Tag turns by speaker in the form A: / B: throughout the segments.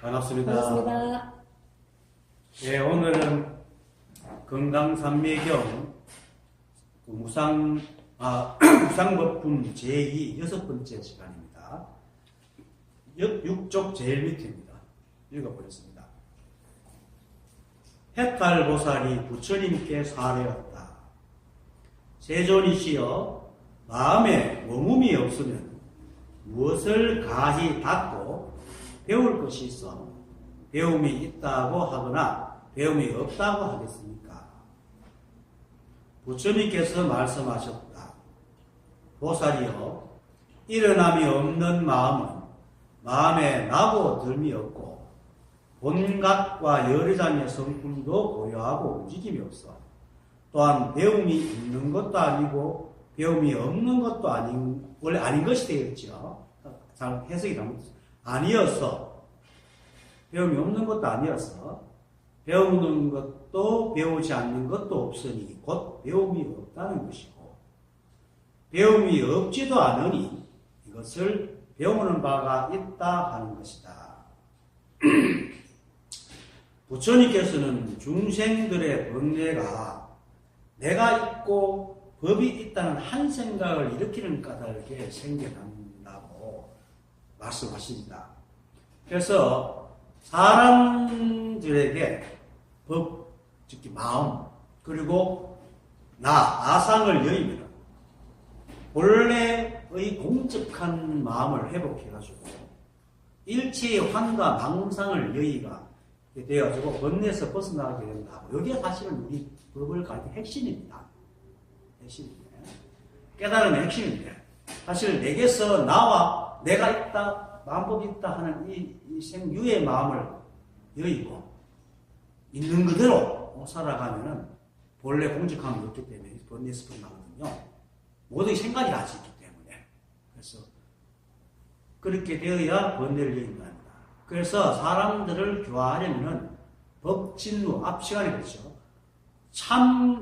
A: 반갑습니다.
B: 반갑습니다.
A: 네, 오늘은 건강산매경 무상법품 제2 6번째 시간입니다. 6쪽 제일 밑입니다. 읽어보겠습니다. 해탈보살이 부처님께 사례었다. 세존이시여, 마음에 머금이 없으면 무엇을 가히 닫고 배울 것이 있어 배움이 있다고 하거나 배움이 없다고 하겠습니까? 부처님께서 말씀하셨다. 보살이여, 일어남이 없는 마음은 마음에 나고 덜미 없고 본각과 여러장의 성품도 고요하고 움직임이 없어. 또한 배움이 있는 것도 아니고 배움이 없는 것도 원래 아닌 것이 되겠죠. 잘 해석이 잘못됐어요. 아니어서, 배움이 없는 것도 아니어서 배우는 것도 배우지 않는 것도 없으니 곧 배움이 없다는 것이고, 배움이 없지도 않으니 이것을 배우는 바가 있다 하는 것이다. 부처님께서는 중생들의 번뇌가 내가 있고 법이 있다는 한 생각을 일으키는 까닭에 생겨난다고 말씀하십니다. 그래서 사람들에게 법, 즉 마음, 그리고 아상을 여의면 본래의 공적한 마음을 회복해가지고 일체의 환과 망상을 여의가 되어가지고 번뇌에서 벗어나게 된다. 이게 사실은 우리 법을 가르치는 핵심입니다. 핵심입니다. 깨달음의 핵심인데, 사실 내게서 나와 내가 있다, 마음법이 있다 하는 이 생유의 마음을 여의고 있는 그대로 살아가면은 본래 공적함이 없기 때문에 번뇌에서 벗어나거든요. 모든 생각이 할 수 있기 때문에. 그래서 그렇게 되어야 번뇌를 여인다. 그래서 사람들을 교화하려면은 법진무, 앞 시간에 그랬죠.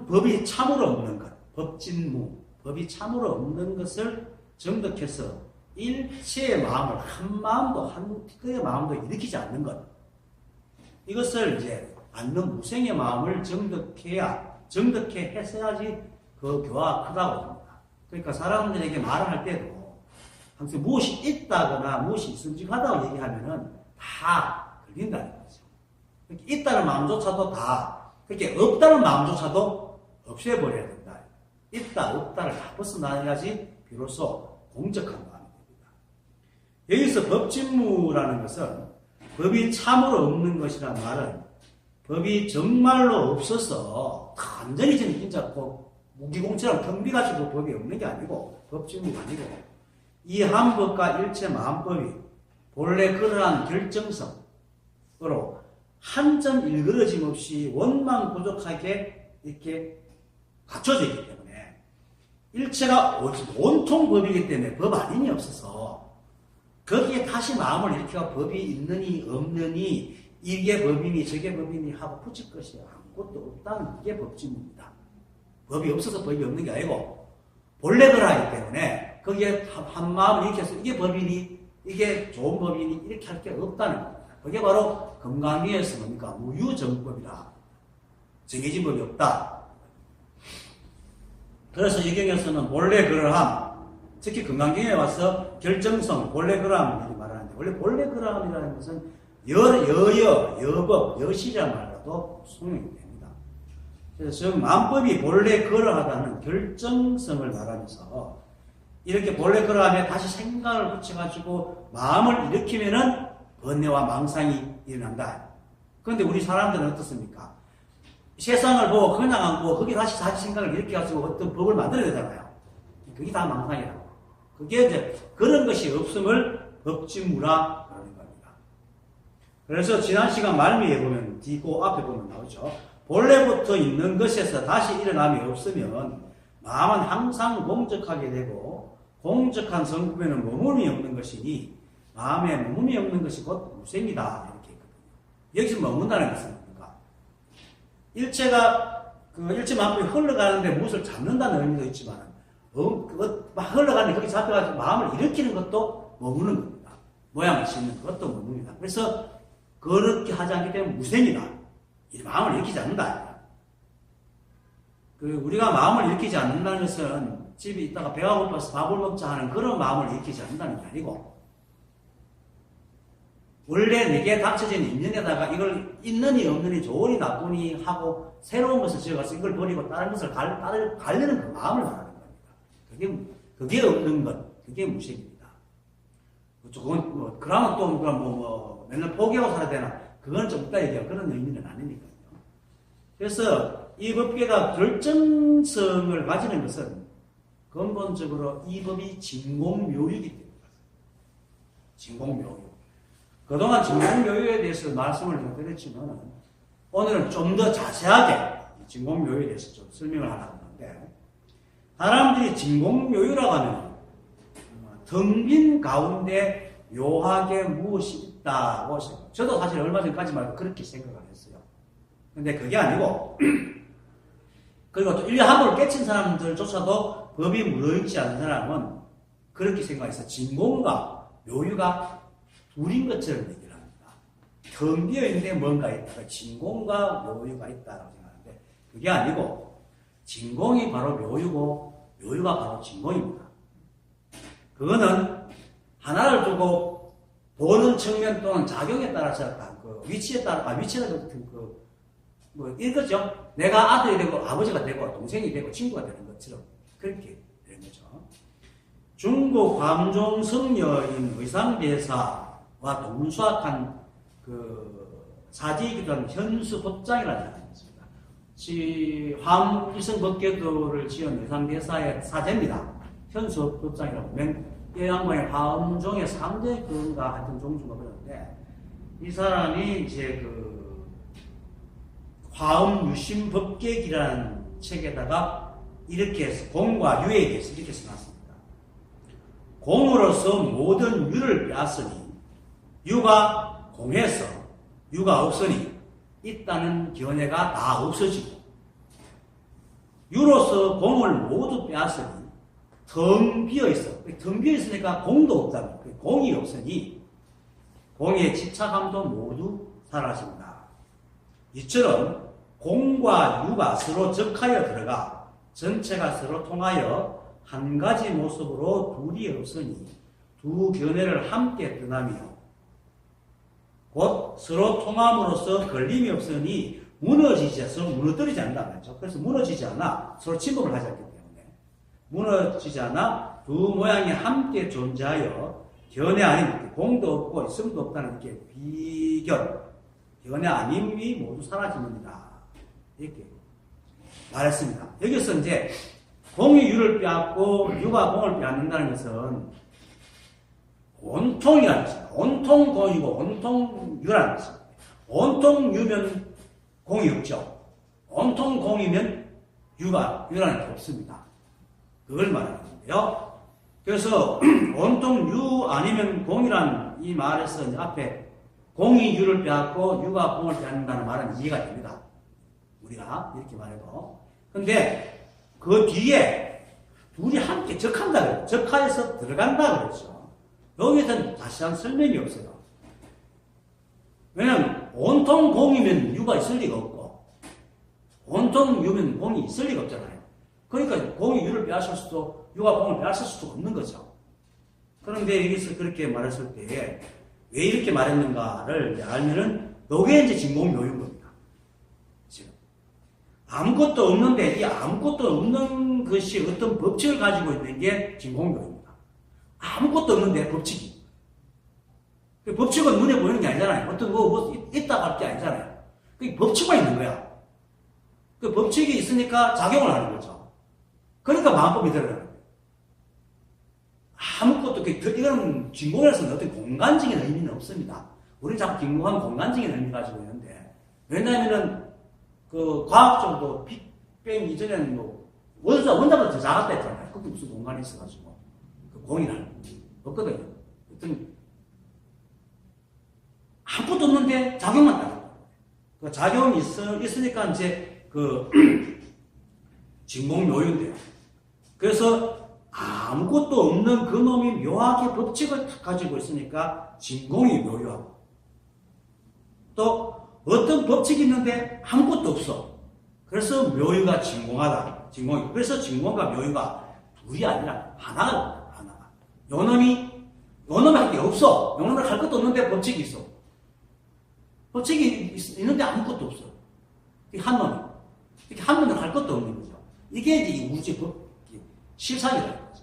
A: 법이 참으로 없는 것, 법진무, 법이 참으로 없는 것을 정득해서 일체의 마음을 한 마음도 한 티끌의 마음도 일으키지 않는 것, 이것을 이제 않는 무생의 마음을 정득해 했어야지 그 교화가 크다고 합니다. 그러니까 사람들에게 말을 할 때도 항상 무엇이 있다거나 무엇이 있음직하다고 얘기하면은 다 걸린다는 거죠. 있다는 마음조차도 그렇게 없다는 마음조차도 없애버려야 된다. 있다, 없다를 다 벗어나야지 비로소 공적한 마음이 됩니다. 여기서 법진무라는 것은 법이 참으로 없는 것이란 말은 법이 정말로 없어서 완전히 진짜 무기공처럼 텅 비가지고 법이 없는 게 아니고, 법진무가 아니고, 이 한 법과 일체 마음법이 본래 그러한 결정성으로 한 점 일그러짐 없이 원망 부족하게 이렇게 갖춰져 있기 때문에, 일체가 온통 법이기 때문에 법 아닌이 없어서 거기에 다시 마음을 일으켜 법이 있느니 없느니 이게 법이니 저게 법이니 하고 붙일 것이 아무것도 없다는 게 법진입니다. 법이 없어서 법이 없는 게 아니고 본래 그러하기 때문에 거기에 한 마음을 일으켜서 이게 법이니 이게 좋은 법이니 이렇게 할 게 없다는 겁니다. 그게 바로 건강위에서 뭡니까? 무유정법이라. 정해진 법이 없다. 그래서 이 경에서는 본래 그러함, 특히 건강경에 와서 결정성, 본래 그러함을 말하는데, 원래 본래 그러함이라는 것은 여법, 여시란 말로도 통용이 됩니다. 그래서 지금 만법이 본래 그러하다는 결정성을 말하면서 이렇게 본래 그러함에 다시 생각을 붙여가지고 마음을 일으키면은 번뇌와 망상이 일어난다. 그런데 우리 사람들은 어떻습니까? 세상을 보고 그냥 앉고 거기 다시 생각을 일으켜가지고 어떤 법을 만들어야 되잖아요. 그게 다 망상이라고. 그게 이제 그런 것이 없음을 법진무라 그러는 겁니다. 그래서 지난 시간 말미에 보면 뒤고 앞에 보면 나오죠. 본래부터 있는 것에서 다시 일어남이 없으면 마음은 항상 공적하게 되고 공적한 성품에는 머물이 없는 것이니 마음에 머물이 없는 것이 곧 무생이다. 이렇게 했거든요. 여기서 머문다는 것은 뭡니까? 일체가 일체 마음이 흘러가는데 무엇을 잡는다는 의미도 있지만 막 흘러가는데 거기 잡혀가지고 마음을 일으키는 것도 머무는 겁니다. 모양을 짓는 것도 머뭅니다. 그래서 그렇게 하지 않기 때문에 무생이다. 이 마음을 일으키지 않는다. 우리가 마음을 일으키지 않는다는 것은 집에 있다가 배가 고파서 밥을 먹자 하는 그런 마음을 일으키지 않는다는 게 아니고, 원래 내게 닥쳐진 인연에다가 이걸 있느니 없느니 좋으니 나쁘니 하고 새로운 것을 지어가서 이걸 버리고 다른 것을 가려는 그 마음을 말하는 겁니다. 그게 없는 것, 그게 무식입니다. 그건 그러면 또 맨날 포기하고 살아야 되나? 그건 좀 이따 얘기하고 그런 의미는 아니니까요. 그래서 이 법계가 결정성을 가지는 것은 근본적으로 이 법이 진공묘유이기 때문입니다. 진공묘유. 그동안 진공묘유에 대해서 말씀을 드렸지만 오늘은 좀 더 자세하게 진공묘유에 대해서 좀 설명을 하려고 하는데, 사람들이 진공묘유라고 하면 텅 빈 가운데 묘하게 무엇이 있다고 생각해요. 저도 사실 얼마 전까지만 해도 그렇게 생각을 했어요. 근데 그게 아니고, 그리고 또 인류함을 깨친 사람들조차도 법이 무너있지 않은 사람은 그렇게 생각해서 진공과 묘유가 둘인 것처럼 얘기를 합니다. 텅 비어있는데 뭔가 있다. 진공과 묘유가 있다고 생각하는데 그게 아니고, 진공이 바로 묘유고 묘유가 바로 진공입니다. 그거는 하나를 두고 보는 측면 또는 작용에 따라서 위치에 따라, 위치가 이거죠. 내가 아들이 되고 아버지가 되고 동생이 되고 친구가 되는 것처럼 그렇게 되는 거죠. 중국 광종 성녀인 의상대사와 동수학한 사지이기도 한 현수 법장이라는 사람이 있습니다. 화엄일성 법계도를 지은 의상대사의 사제입니다. 현수 법장이라고. 이 양반이 화엄종의 3대 그런가 하여튼 종주가 그러는데, 이 사람이 이제 화엄유심 법계기라는 책에다가 이렇게 해서 공과 유에 대해서 이렇게 써놨습니다. 공으로서 모든 유를 빼앗으니 유가 공해서 유가 없으니 있다는 견해가 다 없어지고, 유로서 공을 모두 빼앗으니 텅 비어있어. 텅 비어있으니까 공도 없다고. 공이 없으니 공의 집착함도 모두 사라진다. 이처럼 공과 유가 서로 적하여 들어가 전체가 서로 통하여 한 가지 모습으로 둘이 없으니 두 견해를 함께 떠나며 곧 서로 통함으로써 걸림이 없으니 서로 무너뜨리지 않는다 말이죠. 그래서 무너지지 않아. 서로 침범을 하지 않기 때문에 무너지지 않아 두 모양이 함께 존재하여 견해 아닌 공도 없고 있음도 없다는 게 비견, 견해 아님이 모두 사라집니다. 이렇게 말했습니다. 여기서 이제 공이 유를 빼앗고 유가 공을 빼앗는다는 것은 온통이라는 것입니다. 온통 공이고 온통 유라는 것입니다. 온통 유면 공이 없죠. 온통 공이면 유라는 게 없습니다. 그걸 말하는 건데요. 그래서 온통 유 아니면 공이란 이 말에서 이제 앞에 공이 유를 빼앗고 유가 공을 빼앗는다는 말은 이해가 됩니다. 우리가 이렇게 말해도. 근데 그 뒤에 둘이 함께 적한다 그래요. 적하여서 들어간다 그랬죠. 여기서는 자세한 설명이 없어요. 왜냐면 온통 공이면 유가 있을 리가 없고 온통 유면 공이 있을 리가 없잖아요. 그러니까 공이 유를 빼앗을 수도 유가 공을 빼앗을 수도 없는 거죠. 그런데 여기서 그렇게 말했을 때에 왜 이렇게 말했는가를 알면은 이게 이제 진공묘유인 겁니다. 지금 아무것도 없는데 이 아무것도 없는 것이 어떤 법칙을 가지고 있는 게 진공묘유입니다. 아무것도 없는데 법칙이. 그 법칙은 눈에 보이는 게 아니잖아요. 어떤 뭐 있다고 할 게 아니잖아요. 그 법칙만 있는 거야. 그 법칙이 있으니까 작용을 하는 거죠. 그러니까 마음법이 들어가는 거예요. 아무것도, 이거는 진공에서는 어떤 공간적인 의미는 없습니다. 우리는 자꾸 진공하면 공간적인 의미 가지고 있는데, 왜냐하면은, 과학적으로 빅뱅 이전에는 원자보다 더 작았다 했잖아요. 그게 무슨 공간이 있어가지고. 공이라는 없거든요. 어떤, 아무것도 없는데 작용만 따르는 거예요. 작용이 있으니까 이제 진공묘유인데요. 그래서 아무것도 없는 그 놈이 묘하게 법칙을 가지고 있으니까 진공이 묘유하고, 또 어떤 법칙이 있는데 아무것도 없어. 그래서 묘유가 진공하다. 진공이. 그래서 진공과 묘유가 둘이 아니라 하나가. 요놈이 할 게 없어. 요놈을 할 것도 없는데 법칙이 있어. 법칙이 있는데 아무것도 없어. 이게 한 놈이. 이렇게 한 놈을 할 것도 없는 거죠. 이게 이제 우주의 법, 실상이라는 거죠.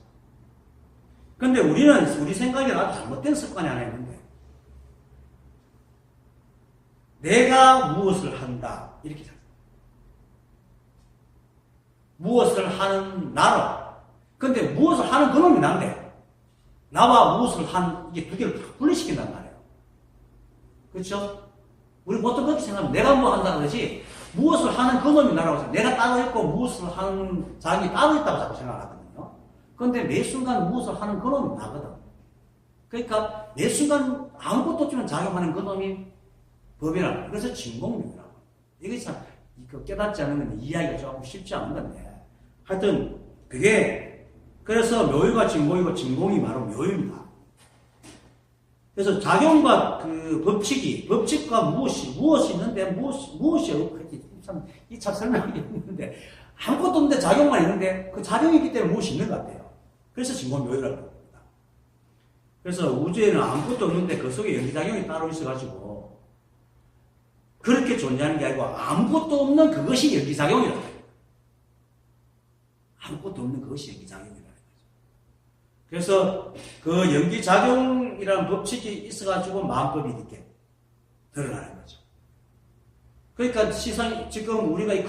A: 근데 우리 생각에 아주 잘못된 습관이 하나 있는데, 내가 무엇을 한다. 이렇게 생각해요. 무엇을 하는 나로. 근데 무엇을 하는 그놈이 난데, 나와 무엇을 이게 두 개를 분리시킨단 말이에요. 그렇죠? 우리 보통 그렇게 생각하면 내가 뭐 한다 그러지, 무엇을 하는 그놈이 나라고 해서 내가 따로 있고 무엇을 하는 자기 따로 있다고 자꾸 생각하거든요. 그런데 매 순간 무엇을 하는 그놈이 나거든. 그러니까 매 순간 아무것도 없지만 작용하는 그놈이 법이라는 거예요. 그래서 진공론이라고. 이게 참 깨닫지 않으면 이해하기가 조금 쉽지 않은 건데, 하여튼 그게 그래서 묘유가 진공이고 진공이 바로 묘유입니다. 그래서 작용과 그 법칙과 무엇이 있는데 무엇이 없겠지. 참 설명하기 힘든데, 아무것도 없는데 작용만 있는데 그 작용이 있기 때문에 무엇이 있는 것 같아요. 그래서 진공 묘유라고 합니다. 그래서 우주에는 아무것도 없는데 그 속에 연기작용이 따로 있어가지고 그렇게 존재하는 게 아니고 아무것도 없는 그것이 연기작용이라고 해요. 아무것도 없는 그것이 연기작용이라는 거죠. 그래서 그 연기작용이라는 법칙이 있어가지고 마음법이 이렇게 드러나는 거죠. 그러니까 지금 우리가 이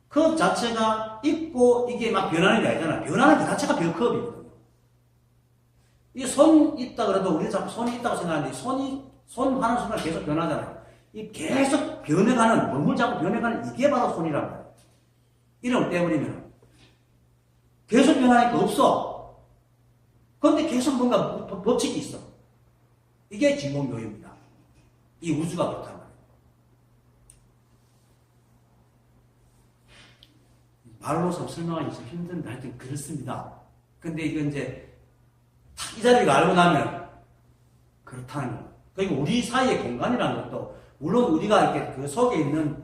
A: 컵 자체가 있고 이게 막 변하는 게 아니잖아. 변하는 그 자체가 컵이거든요. 이 손 있다 그래도 우리는 자꾸 손이 있다고 생각하는데, 손 하는 순간 계속 변하잖아요. 이 계속 변해가는, 몸을 자꾸 변해가는 이게 바로 손이란 말이에요. 이름을 떼버리면 계속 변하니까 없어. 그런데 계속 뭔가 법칙이 있어. 이게 진공묘유입니다. 이 우주가 그렇단 말이에요. 말로서 설명하기 좀 힘든데 하여튼 그렇습니다. 근데 이건 이제 이 자리를 알고 나면 그렇다는 거예요. 그리고 우리 사이의 공간이라는 것도 물론 우리가 이렇게 그 속에 있는,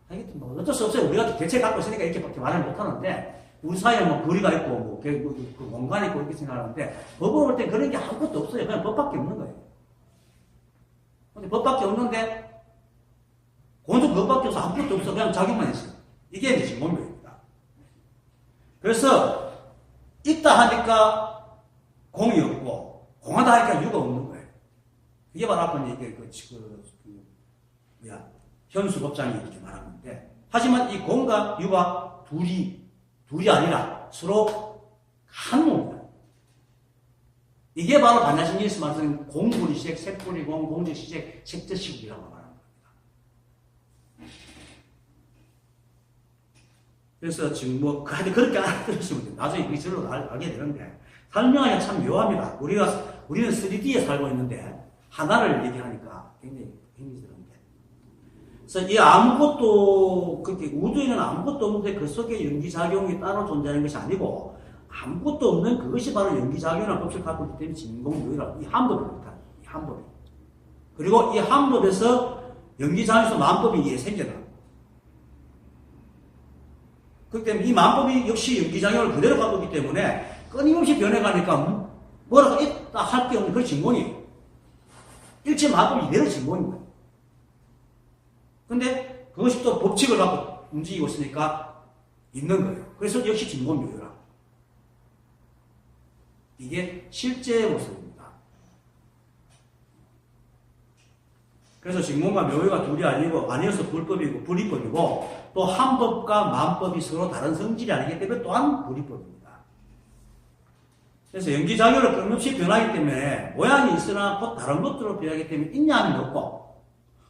A: 하여튼 뭐 어쩔 수 없어요. 우리가 대체 갖고 있으니까 이렇게밖에 말을 못 하는데, 우리 사이에 뭐 거리가 있고 그 공간이 있고 이렇게 생각하는데, 법으로 볼 때 그런 게 아무것도 없어요. 그냥 법밖에 없는 거예요. 근데 법밖에 없는데 공적 법밖에 없어. 아무것도 없어. 그냥 자기만 있어요. 이게 이제 진공묘유입니다. 그래서 있다 하니까 공이 없고, 공하다 하니까 유가 없는 거예요. 이게 바로 아까 이게 현수법장이 이렇게 말하는데, 하지만 이 공과 유가 둘이 아니라 서로 한 몸이다. 이게 바로 반야신경에서 말하는 공불이식, 색불이공, 공적시식, 색저시국이라고 말하는 겁니다. 그래서 지금 뭐 그렇게 알아들으시면 돼요. 나중에 그게 절로 알게 되는데, 설명하기가 참 묘합니다. 우리는 3D에 살고 있는데 하나를 얘기하니까 굉장히 힘들은데. 그래서 이 아무것도, 그렇게 우주에는 아무것도 없는데 그 속에 연기작용이 따로 존재하는 것이 아니고, 아무것도 없는 그것이 바로 연기작용이라는 법칙을 갖고 있기 때문에 진공묘유라고, 이 한법입니다. 이 한법이. 그리고 이 한법에서 연기작용에서 만법이 생겨나. 그렇기 때문에 이 만법이 역시 연기작용을 그대로 갖고 있기 때문에 끊임없이 변해가니까 뭐라고 있다 할 게 없는 그런 진공이에요. 일체 만법이 이대로 진공인 거예요. 근데 그것이 또 법칙을 갖고 움직이고 있으니까 있는 거예요. 그래서 역시 진공묘유라. 이게 실제 모습입니다. 그래서 진공과 묘유가 둘이 아니어서 불법이고 불이법이고, 또 한법과 만법이 서로 다른 성질이 아니기 때문에 또한 불이법입니다. 그래서 연기작용을 끊임없이 변하기 때문에 모양이 있으나 곧 다른 것들로 변하기 때문에 있냐 하면 없고,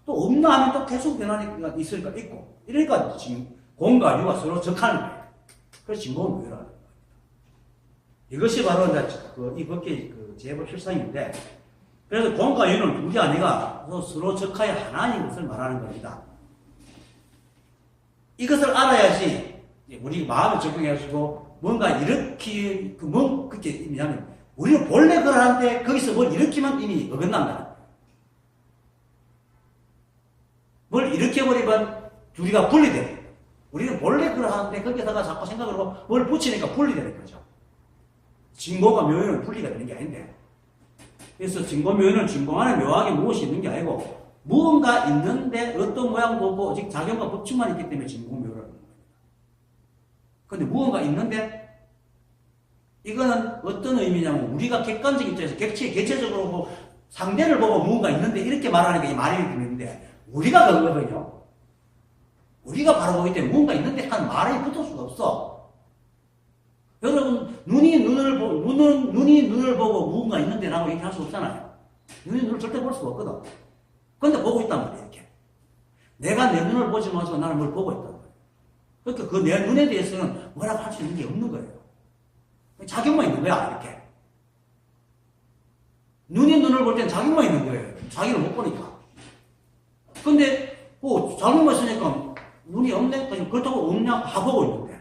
A: 또 없나 하면 또 계속 변하니까 있으니까 있고, 이러니까 지금 공과 유가 서로 적하는 거예요. 그래서 진공은 묘유라는 겁니다. 이것이 바로 이 법계의 제법 실상인데, 그래서 공과 유는 둘이 아니라 서로 적하여 하나인 것을 말하는 겁니다. 이것을 알아야지 우리 마음을 적용해가지고 뭔가 일으키, 그게 의미하면, 우리는 본래 그러는데 거기서 뭘 일으키면 이미 어긋난다. 뭘 일으켜버리면 둘이가 분리돼요. 우리는 원래 그러하는데 거기다가 자꾸 생각을 하고 뭘 붙이니까 분리되는 거죠. 진공과 묘연은 분리가 되는 게 아닌데. 그래서 진공, 묘연은 진공 안에 묘하게 무엇이 있는 게 아니고 무언가 있는데 어떤 모양도 없고 오직 작용과 법칙만 있기 때문에 진공, 묘를 하는 겁니다. 근데 무언가 있는데 이거는 어떤 의미냐면 우리가 객관적 입장에서 개체적으로 보고 상대를 보고 무언가 있는데 이렇게 말하는 게 이 말이 되는데 우리가 그거거든요. 우리가 바로 보기 때문에 무언가 있는데 하는 말이 붙을 수가 없어. 여러분 눈이 눈을 보고 무언가 있는데 라고 얘기할 수 없잖아요. 눈이 눈을 절대 볼 수가 없거든. 근데 보고 있단 말이에요. 이렇게 내가 내 눈을 보지 마서 나는 뭘 보고 있단 말이에요. 그러니까 그 내 눈에 대해서는 뭐라고 할 수 있는 게 없는 거예요. 자격만 있는 거야. 이렇게 눈이 눈을 볼 땐 자격만 있는 거예요. 자기를 못 보니까. 근데 자격만 있으니까 눈이 없네? 그렇다고 없냐? 다 보고 있는데.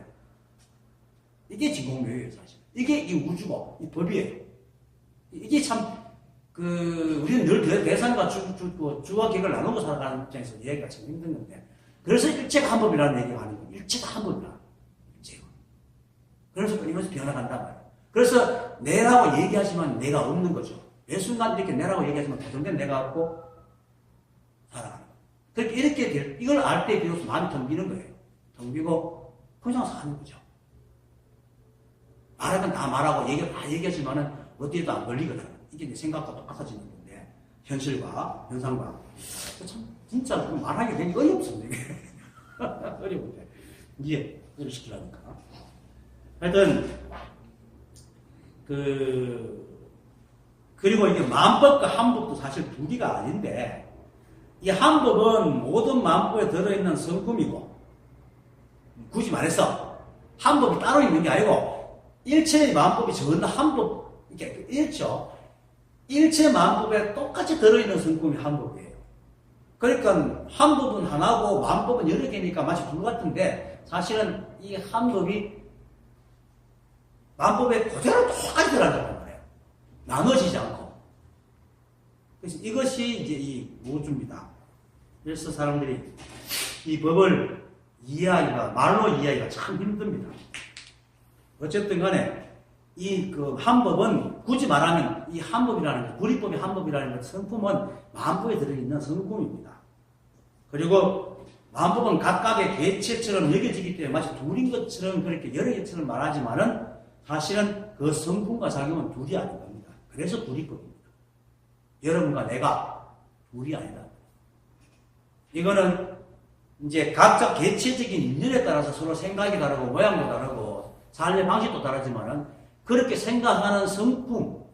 A: 이게 진공묘예요, 사실. 이게 이 우주고, 이 법이에요. 이게 참, 우리는 늘 대상과 주와 객을 나누고 살아가는 입장에서 이해가 참 힘든 건데. 그래서 일체가 한 법이라는 얘기가 아니고, 일체가 한 법이라. 일체가. 그래서 끊임없이 변화간단 말이에요. 그래서 내라고 얘기하지만 내가 없는 거죠. 매 순간 이렇게 내라고 얘기하지만 고정된 내가 없고, 살아가는 거예요. 그렇게 이렇게 이걸 알 때 비로소 마음이 텅 비는 거예요. 텅 비고 그냥 사는 거죠. 말하면 다 말하고 다 얘기하지만은 어디에도 안 걸리거든. 이게 내 생각과 똑같아지는 건데 현실과 현상과 참 진짜 말하기 되게 어렵습니다. 어려운데 이해를 시키려니까. 하여튼 그리고 이게 마음법과 한법도 사실 두 개가 아닌데. 이 한법은 모든 만법에 들어있는 성품이고, 굳이 말해서 한법이 따로 있는 게 아니고 일체의 만법이 전부 한법, 이렇게 일죠. 일체 만법에 똑같이 들어있는 성품이 한법이에요. 그러니까 한법은 하나고 만법은 여러 개니까 마치 둘 같은데 사실은 이 한법이 만법에 그대로 똑같이 들어간단 말이에요. 나눠지지 않고. 그래서 이것이 이제 이 우주입니다. 그래서 사람들이 이 법을 말로 이해하기가 참 힘듭니다. 어쨌든 간에 이 한법은 굳이 말하면 이 한법이라는 것, 구리법의 한법이라는 것, 성품은 만법에 들어있는 성품입니다. 그리고 만법은 각각의 개체처럼 여겨지기 때문에 마치 둘인 것처럼 그렇게 여러 개처럼 말하지만은 사실은 그 성품과 작용은 둘이 아닌 겁니다. 그래서 구리법입니다. 여러분과 내가 둘이 아니다. 이거는 이제 각자 개체적인 인연에 따라서 서로 생각이 다르고 모양도 다르고 삶의 방식도 다르지만은 그렇게 생각하는 성품,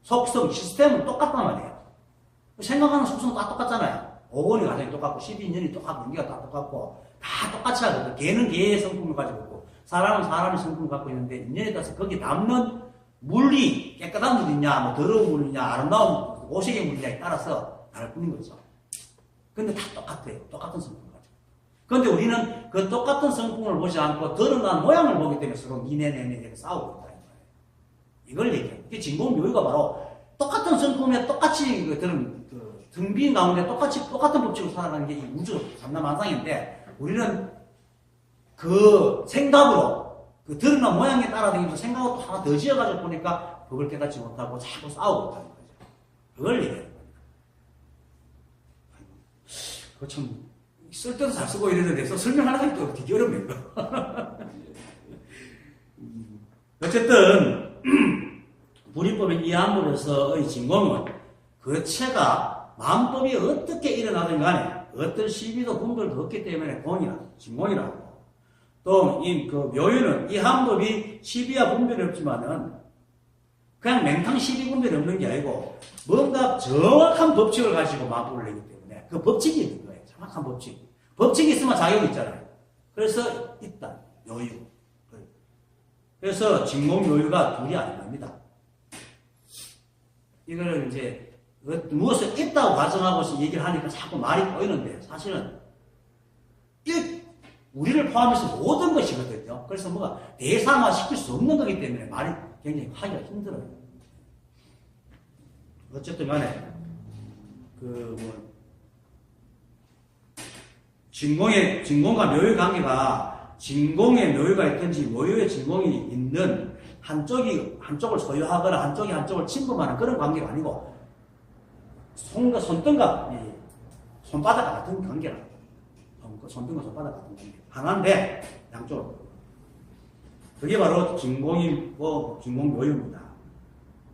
A: 속성, 시스템은 똑같단 말이에요. 생각하는 속성은 다 똑같잖아요. 5원이 가정이 똑같고 12년이 똑같고 연기가 다 똑같고 다 똑같이 하거든. 개는 개의 성품을 가지고 있고 사람은 사람의 성품을 갖고 있는데 인연에 따라서 거기에 남는 물이 깨끗한 물이냐 뭐 더러운 물이냐 아름다운 오색의 물이냐에 따라서 다를 뿐인 거죠. 근데 다 똑같아요. 똑같은 성품을 가지고. 그런데 우리는 그 똑같은 성품을 보지 않고 드러난 모양을 보기 때문에 서로 니네네네 이렇게 싸우고 있다는 거예요. 이걸 얘기해요. 이게 진공묘유가 바로 똑같은 성품에 똑같이 등비인 가운데 똑같은 법칙으로 살아가는 게 이 우주 삼라만상인데 우리는 그 생각으로 그 드러난 모양에 따라다니면서 생각을 또 하나 더 지어가지고 보니까 그걸 깨닫지 못하고 자꾸 싸우고 있다는 거죠. 그걸 얘기해요. 그거 참, 쓸 때도 잘 쓰고 이래야 돼서 설명하려고 하니까 되게 어렵네요. 어쨌든, 불이법의 이 한법에서의 진공은 그 체가 만법이 어떻게 일어나든 간에 어떤 시비도 분별도 없기 때문에 진공이라고. 또, 묘유는 이 한법이 시비와 분별이 없지만은 그냥 맹탕 시비 분별이 없는 게 아니고 뭔가 정확한 법칙을 가지고 만법을 내기 때문에 그 법칙이 있는 거예요. 정확한 법칙. 법칙이 있으면 자격이 있잖아요. 그래서 있다. 묘유. 그래서 진공 묘유가 둘이 아닌 겁니다. 이걸 이제 무엇을 있다고 가정하고서 얘기를 하니까 자꾸 말이 꼬이는데 사실은 우리를 포함해서 모든 것이거든요. 그래서 뭐가 대상화 시킬 수 없는 거기 때문에 말이 굉장히 하기가 힘들어요. 어쨌든 간에 진공과 묘의 관계가 진공에 묘의가 있든지 묘의에 진공이 있는 한쪽을 소유하거나 한쪽을 침범하는 그런 관계가 아니고 손등과 손바닥 같은 관계라. 손등과 손바닥 같은 관계. 하나인데 양쪽으로. 그게 바로 진공이고 진공묘유입니다.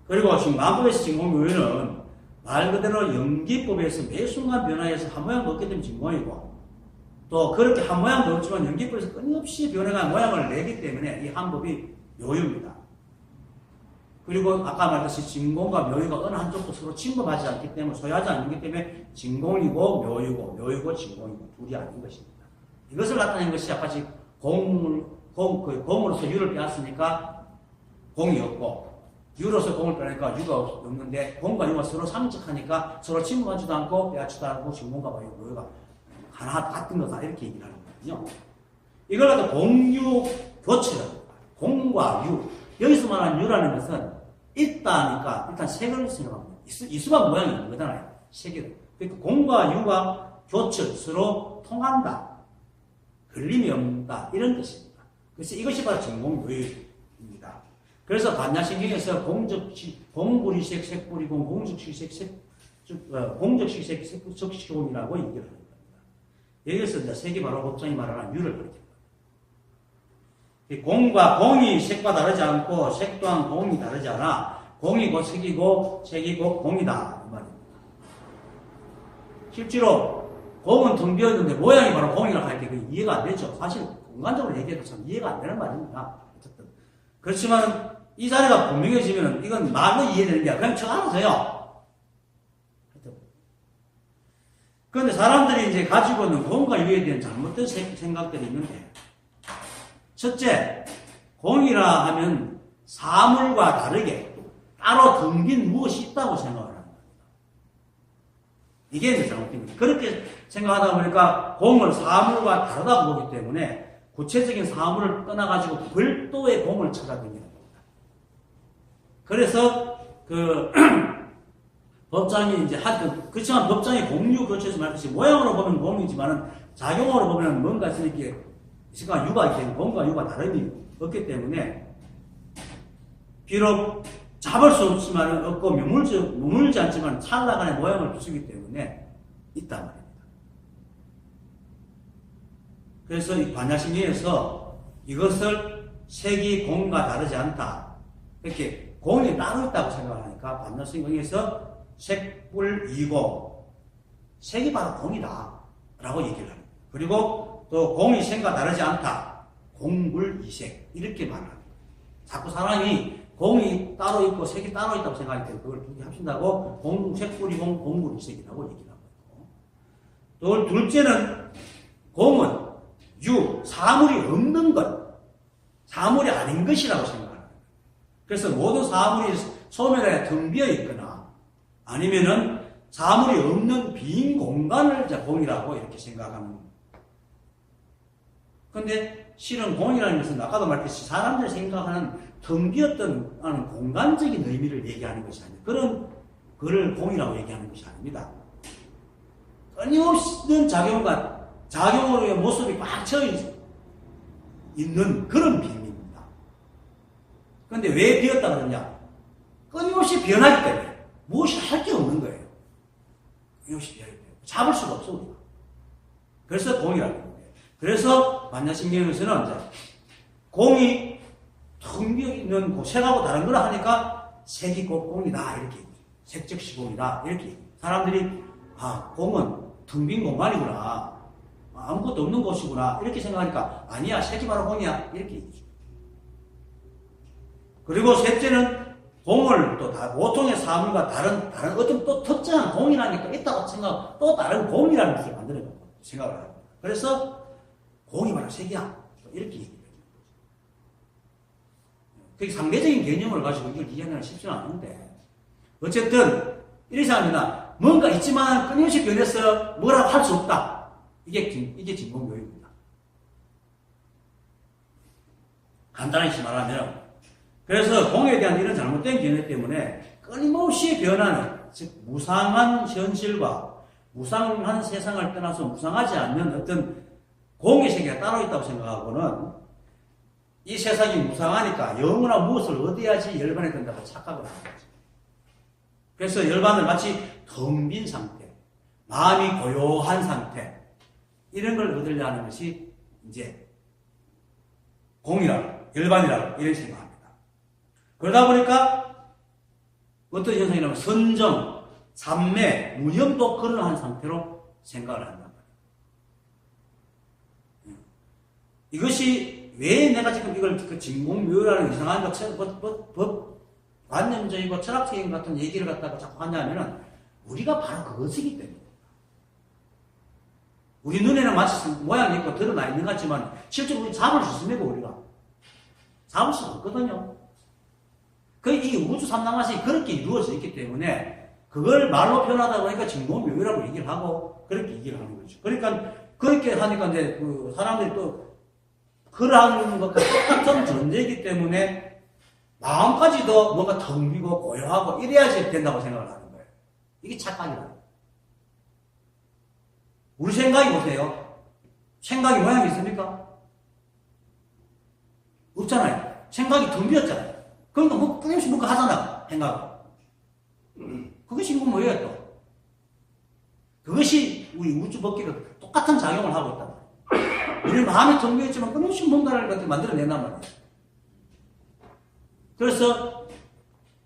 A: 그리고 지금 만법에서 진공묘유는 말 그대로 연기법에서 매 순간 변화해서 한 모양도 없게 되면 진공이고 또 그렇게 한 모양도 없지만 연기법에서 끊임없이 변해가는 모양을 내기 때문에 이 한 법이 묘유입니다. 그리고 아까 말했듯이 진공과 묘유가 어느 한쪽도 서로 침범하지 않기 때문에 소유하지 않기 때문에 진공이고 묘유고 진공이고 둘이 아닌 것입니다. 이것을 나타낸 것이 아까 지금 공으로서 유를 빼앗으니까 공이 없고 유로서 공을 빼니까 유가 없는데 공과 유가 서로 상적하니까 서로 침범하지도 않고 빼앗지도 않고 진공과 묘유가 하나 같은 거다 이렇게 얘기를 하는 거거든요. 이걸 갖다 공유 교체라고 합니다. 공과 유. 여기서 말하는 유라는 것은 있다니까 일단 색을 생각합니다. 이수만 모양이 있는 거잖아요. 색이. 그러니까 공과 유가 교체, 서로 통한다. 걸림이 없다. 이런 뜻입니다. 그래서 이것이 바로 진공묘유입니다. 그래서 반야신경에서 공불이색, 색불이공, 공적식색, 색적시공이라고 얘기를 합니다. 여기서 이제 색이 바로 법정이 말하는 유를 가리킵니다. 공이 색과 다르지 않고 색 또한 공이 다르지 않아 공이고 색이고 색이고 공이다 이 말입니다. 실제로 공은 텅 비었는데 모양이 바로 공이라고 할 때 이해가 안 되죠. 사실 공간적으로 얘기해도 참 이해가 안 되는 말입니다. 어쨌든 그렇지만 이 자리가 분명해지면 이건 말로 이해되는 게 아니라 그냥 저 알아서요. 그런데 사람들이 이제 가지고 있는 공과 유에 대한 잘못된 생각들이 있는데, 첫째, 공이라 하면 사물과 다르게 따로 덤빈 무엇이 있다고 생각을 하는 겁니다. 이게 이제 잘못됩니다. 그렇게 생각하다 보니까 공을 사물과 다르다고 보기 때문에 구체적인 사물을 떠나가지고 별도의 공을 찾아다니는 겁니다. 그래서 법장이 이제 그렇지만 법장이 공유 교체에서 말했듯이 모양으로 보면 공이지만은 작용으로 보면 뭔가 이렇게 시간 유가 있기 때문에 공과 유가 다름이 없기 때문에 비록 잡을 수 없지만 없고 머물지 않지만 찰나간의 모양을 비추기 때문에 있단 말입니다. 그래서 이 반야신경에서 이것을 색이 공과 다르지 않다 이렇게 공이 따로 있다고 생각하니까 반야신경에서 색불 이공, 색이 바로 공이다 라고 얘기를 합니다. 그리고 또 공이 색과 다르지 않다, 공불 이색 이렇게 말합니다. 자꾸 사람이 공이 따로 있고 색이 따로 있다고 생각할 때 그걸 두 개 합친다고 색불 이공, 공불 이색이라고 얘기를 하고 있고, 또 둘째는 공은 사물이 없는 것, 사물이 아닌 것이라고 생각합니다. 그래서 모든 사물이 소멸에 텅 비어 있거나 아니면은 사물이 없는 빈 공간을 공이라고 이렇게 생각하는 겁니다. 근데 실은 공이라는 것은 아까도 말했듯이 사람들이 생각하는 텅 비었던 공간적인 의미를 얘기하는 것이 아니에요. 그를 공이라고 얘기하는 것이 아닙니다. 끊임없는 작용으로의 모습이 꽉 차 있는 그런 빈입니다. 그런데 왜 비었다 그러냐? 끊임없이 변하기 때문에 무엇이 할 게 없는 거예요. 끊임없이 변하기 때문에 잡을 수가 없어 우리가. 그래서 공이라고 합니다. 그래서 반야신경에서는 이제 공이 텅 비어 있는 색하고 다른 거라 하니까 색이 곧 공이다 이렇게 얘기해요. 색적 시공이다 이렇게 얘기해요. 사람들이 공은 텅 빈 공간이구나, 아무것도 없는 곳이구나 이렇게 생각하니까 아니야, 색이 바로 공이야 이렇게 얘기해요. 그리고 셋째는 공을 또 보통의 사물과 다른 어떤 또 특정한 공이라는 게 또 있다고 생각, 또 다른 공이라는 것을 만들어내고 생각을 합니다. 그래서 공이 바로 색이야 이렇게 얘기해요. 그게 상대적인 개념을 가지고 이걸 이해하는 건 쉽지는 않은데, 어쨌든 이렇게 생각합니다. 뭔가 있지만 끊임없이 변해서 뭐라고 할 수 없다. 이게 진공묘유입니다. 간단히 말하면, 그래서 공에 대한 이런 잘못된 견해 때문에 끊임없이 변하는, 즉 무상한 현실과 무상한 세상을 떠나서 무상하지 않는 어떤 공의 세계가 따로 있다고 생각하고는 이 세상이 무상하니까 영원한 무엇을 얻어야지 열반에 든다고 착각을 하는 거죠. 그래서 열반을 마치 텅 빈 상태, 마음이 고요한 상태, 이런 걸 얻으려 하는 것이 이제 공이라고, 열반이라고 이런 생각합니다. 그러다 보니까 어떤 현상이라면 선정, 삼매, 무념도 그러한 상태로 생각을 한단 말이에요. 이것이 왜 내가 지금 이걸 진공묘라는 이상한 관념적이고 철학적인 같은 얘기를 갖다가 자꾸 하냐면은 우리가 바로 그것이기 때문에. 우리 눈에는 마치 모양이 있고 드러나 있는 것 같지만 실제로 우리 잡을 수 있습니까, 우리가? 잡을 수 없거든요. 이 우주 삼랑화성이 그렇게 이루어져 있기 때문에 그걸 말로 표현하다 보니까 진공묘라고 얘기를 하고 그렇게 얘기를 하는 거죠. 그러니까 그렇게 하니까 이제 그 사람들이 또 그러한 것과 똑같은 존재이기 때문에 마음까지도 뭔가 텅 비고 고요하고 이래야지 된다고 생각을 하는 거예요. 이게 착각이다. 우리 생각이 보세요. 생각이 모양이 있습니까? 없잖아요. 생각이 텅 비었잖아요. 그러니까 뭐 끊임없이 뭔가 하잖아, 생각. 그것이 뭐예요, 또? 그것이 우리 우주 법계가 똑같은 작용을 하고 있단 말이에요. 우리 마음이 텅 비었지만 끊임없이 뭔가를 만들어낸단 말이에요. 그래서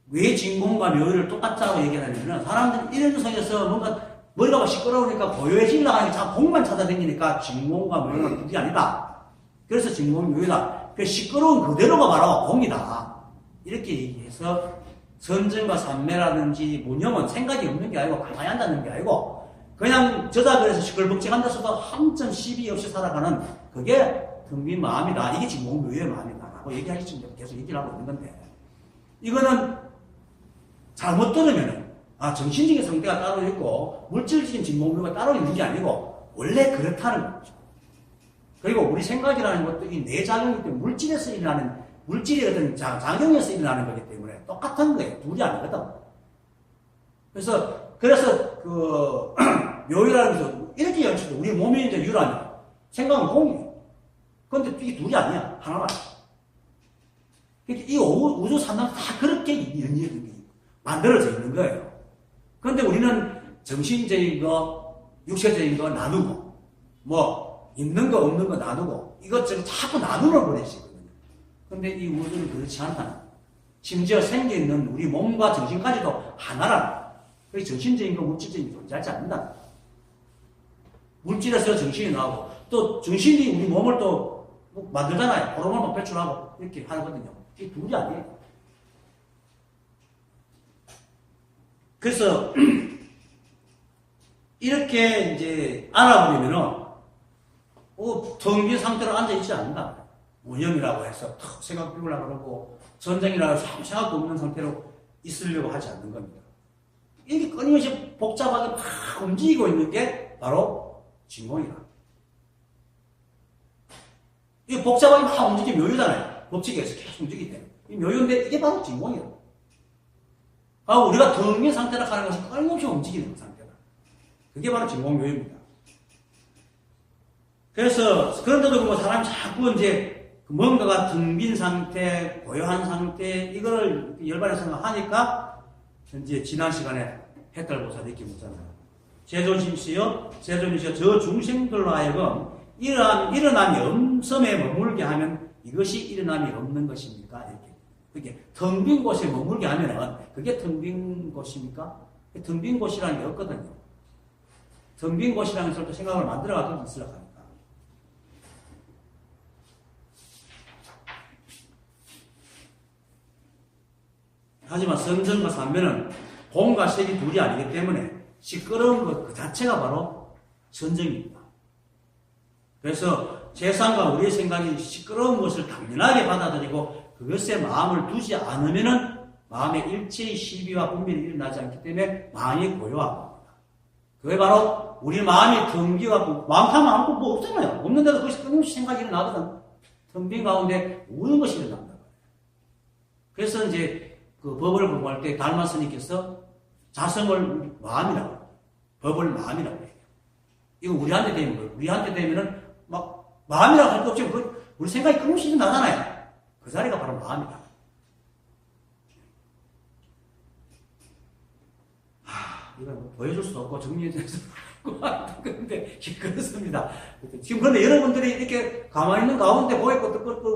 A: 왜 진공과 묘를 똑같다고 얘기하냐면 사람들이 이런 속에서 뭔가 머리가 시끄러우니까 고요해지려고 하니까 자꾸 공만 찾아다니니까 진공과 묘는 그게 아니다. 그래서 진공묘이다. 그 시끄러운 그대로가 바로 공이다. 이렇게 얘기해서 선정과 삼매라든지 무념은 생각이 없는 게 아니고 가만히 앉아있는 게 아니고 그냥 저자글에서 시끌벅적 앉아서도 한 점 시비 없이 살아가는 그게 텅 빈 마음이다. 이게 진공묘의 마음이다. 라고 얘기하기 전에 계속 얘기를 하고 있는 건데 이거는 잘못 들으면은 정신적인 상태가 따로 있고 물질적인 진공묘가 따로 있는 게 아니고 원래 그렇다는 거죠. 그리고 우리 생각이라는 것도 이 뇌작용이기 때문에 물질에서 일어나는 물질의 어떤 작용에서 일어나는 거기 때문에 똑같은 거예요. 둘이 아니거든. 그래서 그 묘이라는 것은 이렇게 연출돼. 우리 몸이 이제 유라냐. 생각은 공이에요. 그런데 이게 둘이 아니야. 하나만. 그러니까 이 우주 산단 다 그렇게 만들어져 있는 거예요. 그런데 우리는 정신적인 거, 육체적인 거 나누고, 뭐, 있는 거, 없는 거 나누고, 이것저것 자꾸 나누어 버리시거든요. 그런데 이 우주는 그렇지 않다. 심지어 생겨있는 우리 몸과 정신까지도 하나라는 거예요. 정신적인 거, 물질적인 거 존재하지 않는다. 물질에서 정신이 나오고, 또 정신이 우리 몸을 또 만들잖아요. 호르몬을 배출하고, 이렇게 하거든요. 이게 둘이 아니에요. 그래서, 이렇게 이제 알아보려면은, 텅 빈 상태로 앉아있지 않는다. 무념이라고 해서 턱 생각 비우려고 그러고, 전쟁이라고 해서 아무 생각도 없는 상태로 있으려고 하지 않는 겁니다. 이게 끊임없이 복잡하게 막 움직이고 있는 게 바로 진공이다. 이 복잡하게 막 움직이면 묘유잖아요. 법칙에서 계속 움직이기 때문에. 이 묘유인데 이게 바로 진공이다. 우리가 텅 빈 상태라 하는 것이 끊임없이 움직이는 상태다. 그게 바로 진공묘유입니다. 그래서, 그런데도 그렇고 사람이 자꾸 이제 뭔가가 텅 빈 상태, 고요한 상태, 이거를 열반에 생각하니까, 이제 지난 시간에 해탈보살 이렇게 묻잖아요. 제존심시여, 제존이시여, 저 중생들로 하여금 일어남이 엄섬에 머물게 하면 이것이 일어남이 없는 것입니까? 이렇게. 그게 텅 빈 곳에 머물게 하면은 그게 텅 빈 곳입니까? 텅 빈 곳이라는 게 없거든요. 텅 빈 곳이라는 것을 또 생각을 만들어가지고 있으려고 합니다. 하지만 선정과 삼매는 공과 색이 둘이 아니기 때문에 시끄러운 것 그 자체가 바로 선정입니다. 그래서 세상과 우리의 생각이 시끄러운 것을 당연하게 받아들이고 그것에 마음을 두지 않으면은 마음의 일체의 시비와 분별이 일어나지 않기 때문에 마음이 고요합니다. 그게 바로 우리 마음이 텅 비어갖고 마음 하면 아무것도 뭐 없잖아요. 없는데도 그것이 끊임없이 생각이 일어나거든. 텅 빈 가운데 모든 것이 일어난다. 그래서 이제 그 법을 공부할 때 달마 스님께서 자성을 마음이라고 법을 마음이라고 해요. 이거 우리한테 되면 뭐예요? 우리한테 되면은 막 마음이라고 할 것 없이 우리 생각이 끊임없이 나잖아요. 그 자리가 바로 마음이다. 이건 뭐 보여줄 수도 없고 정리해줄 수도 없고 그런데 그렇습니다. 지금 그런데 여러분들이 이렇게 가만히 있는 가운데 보이고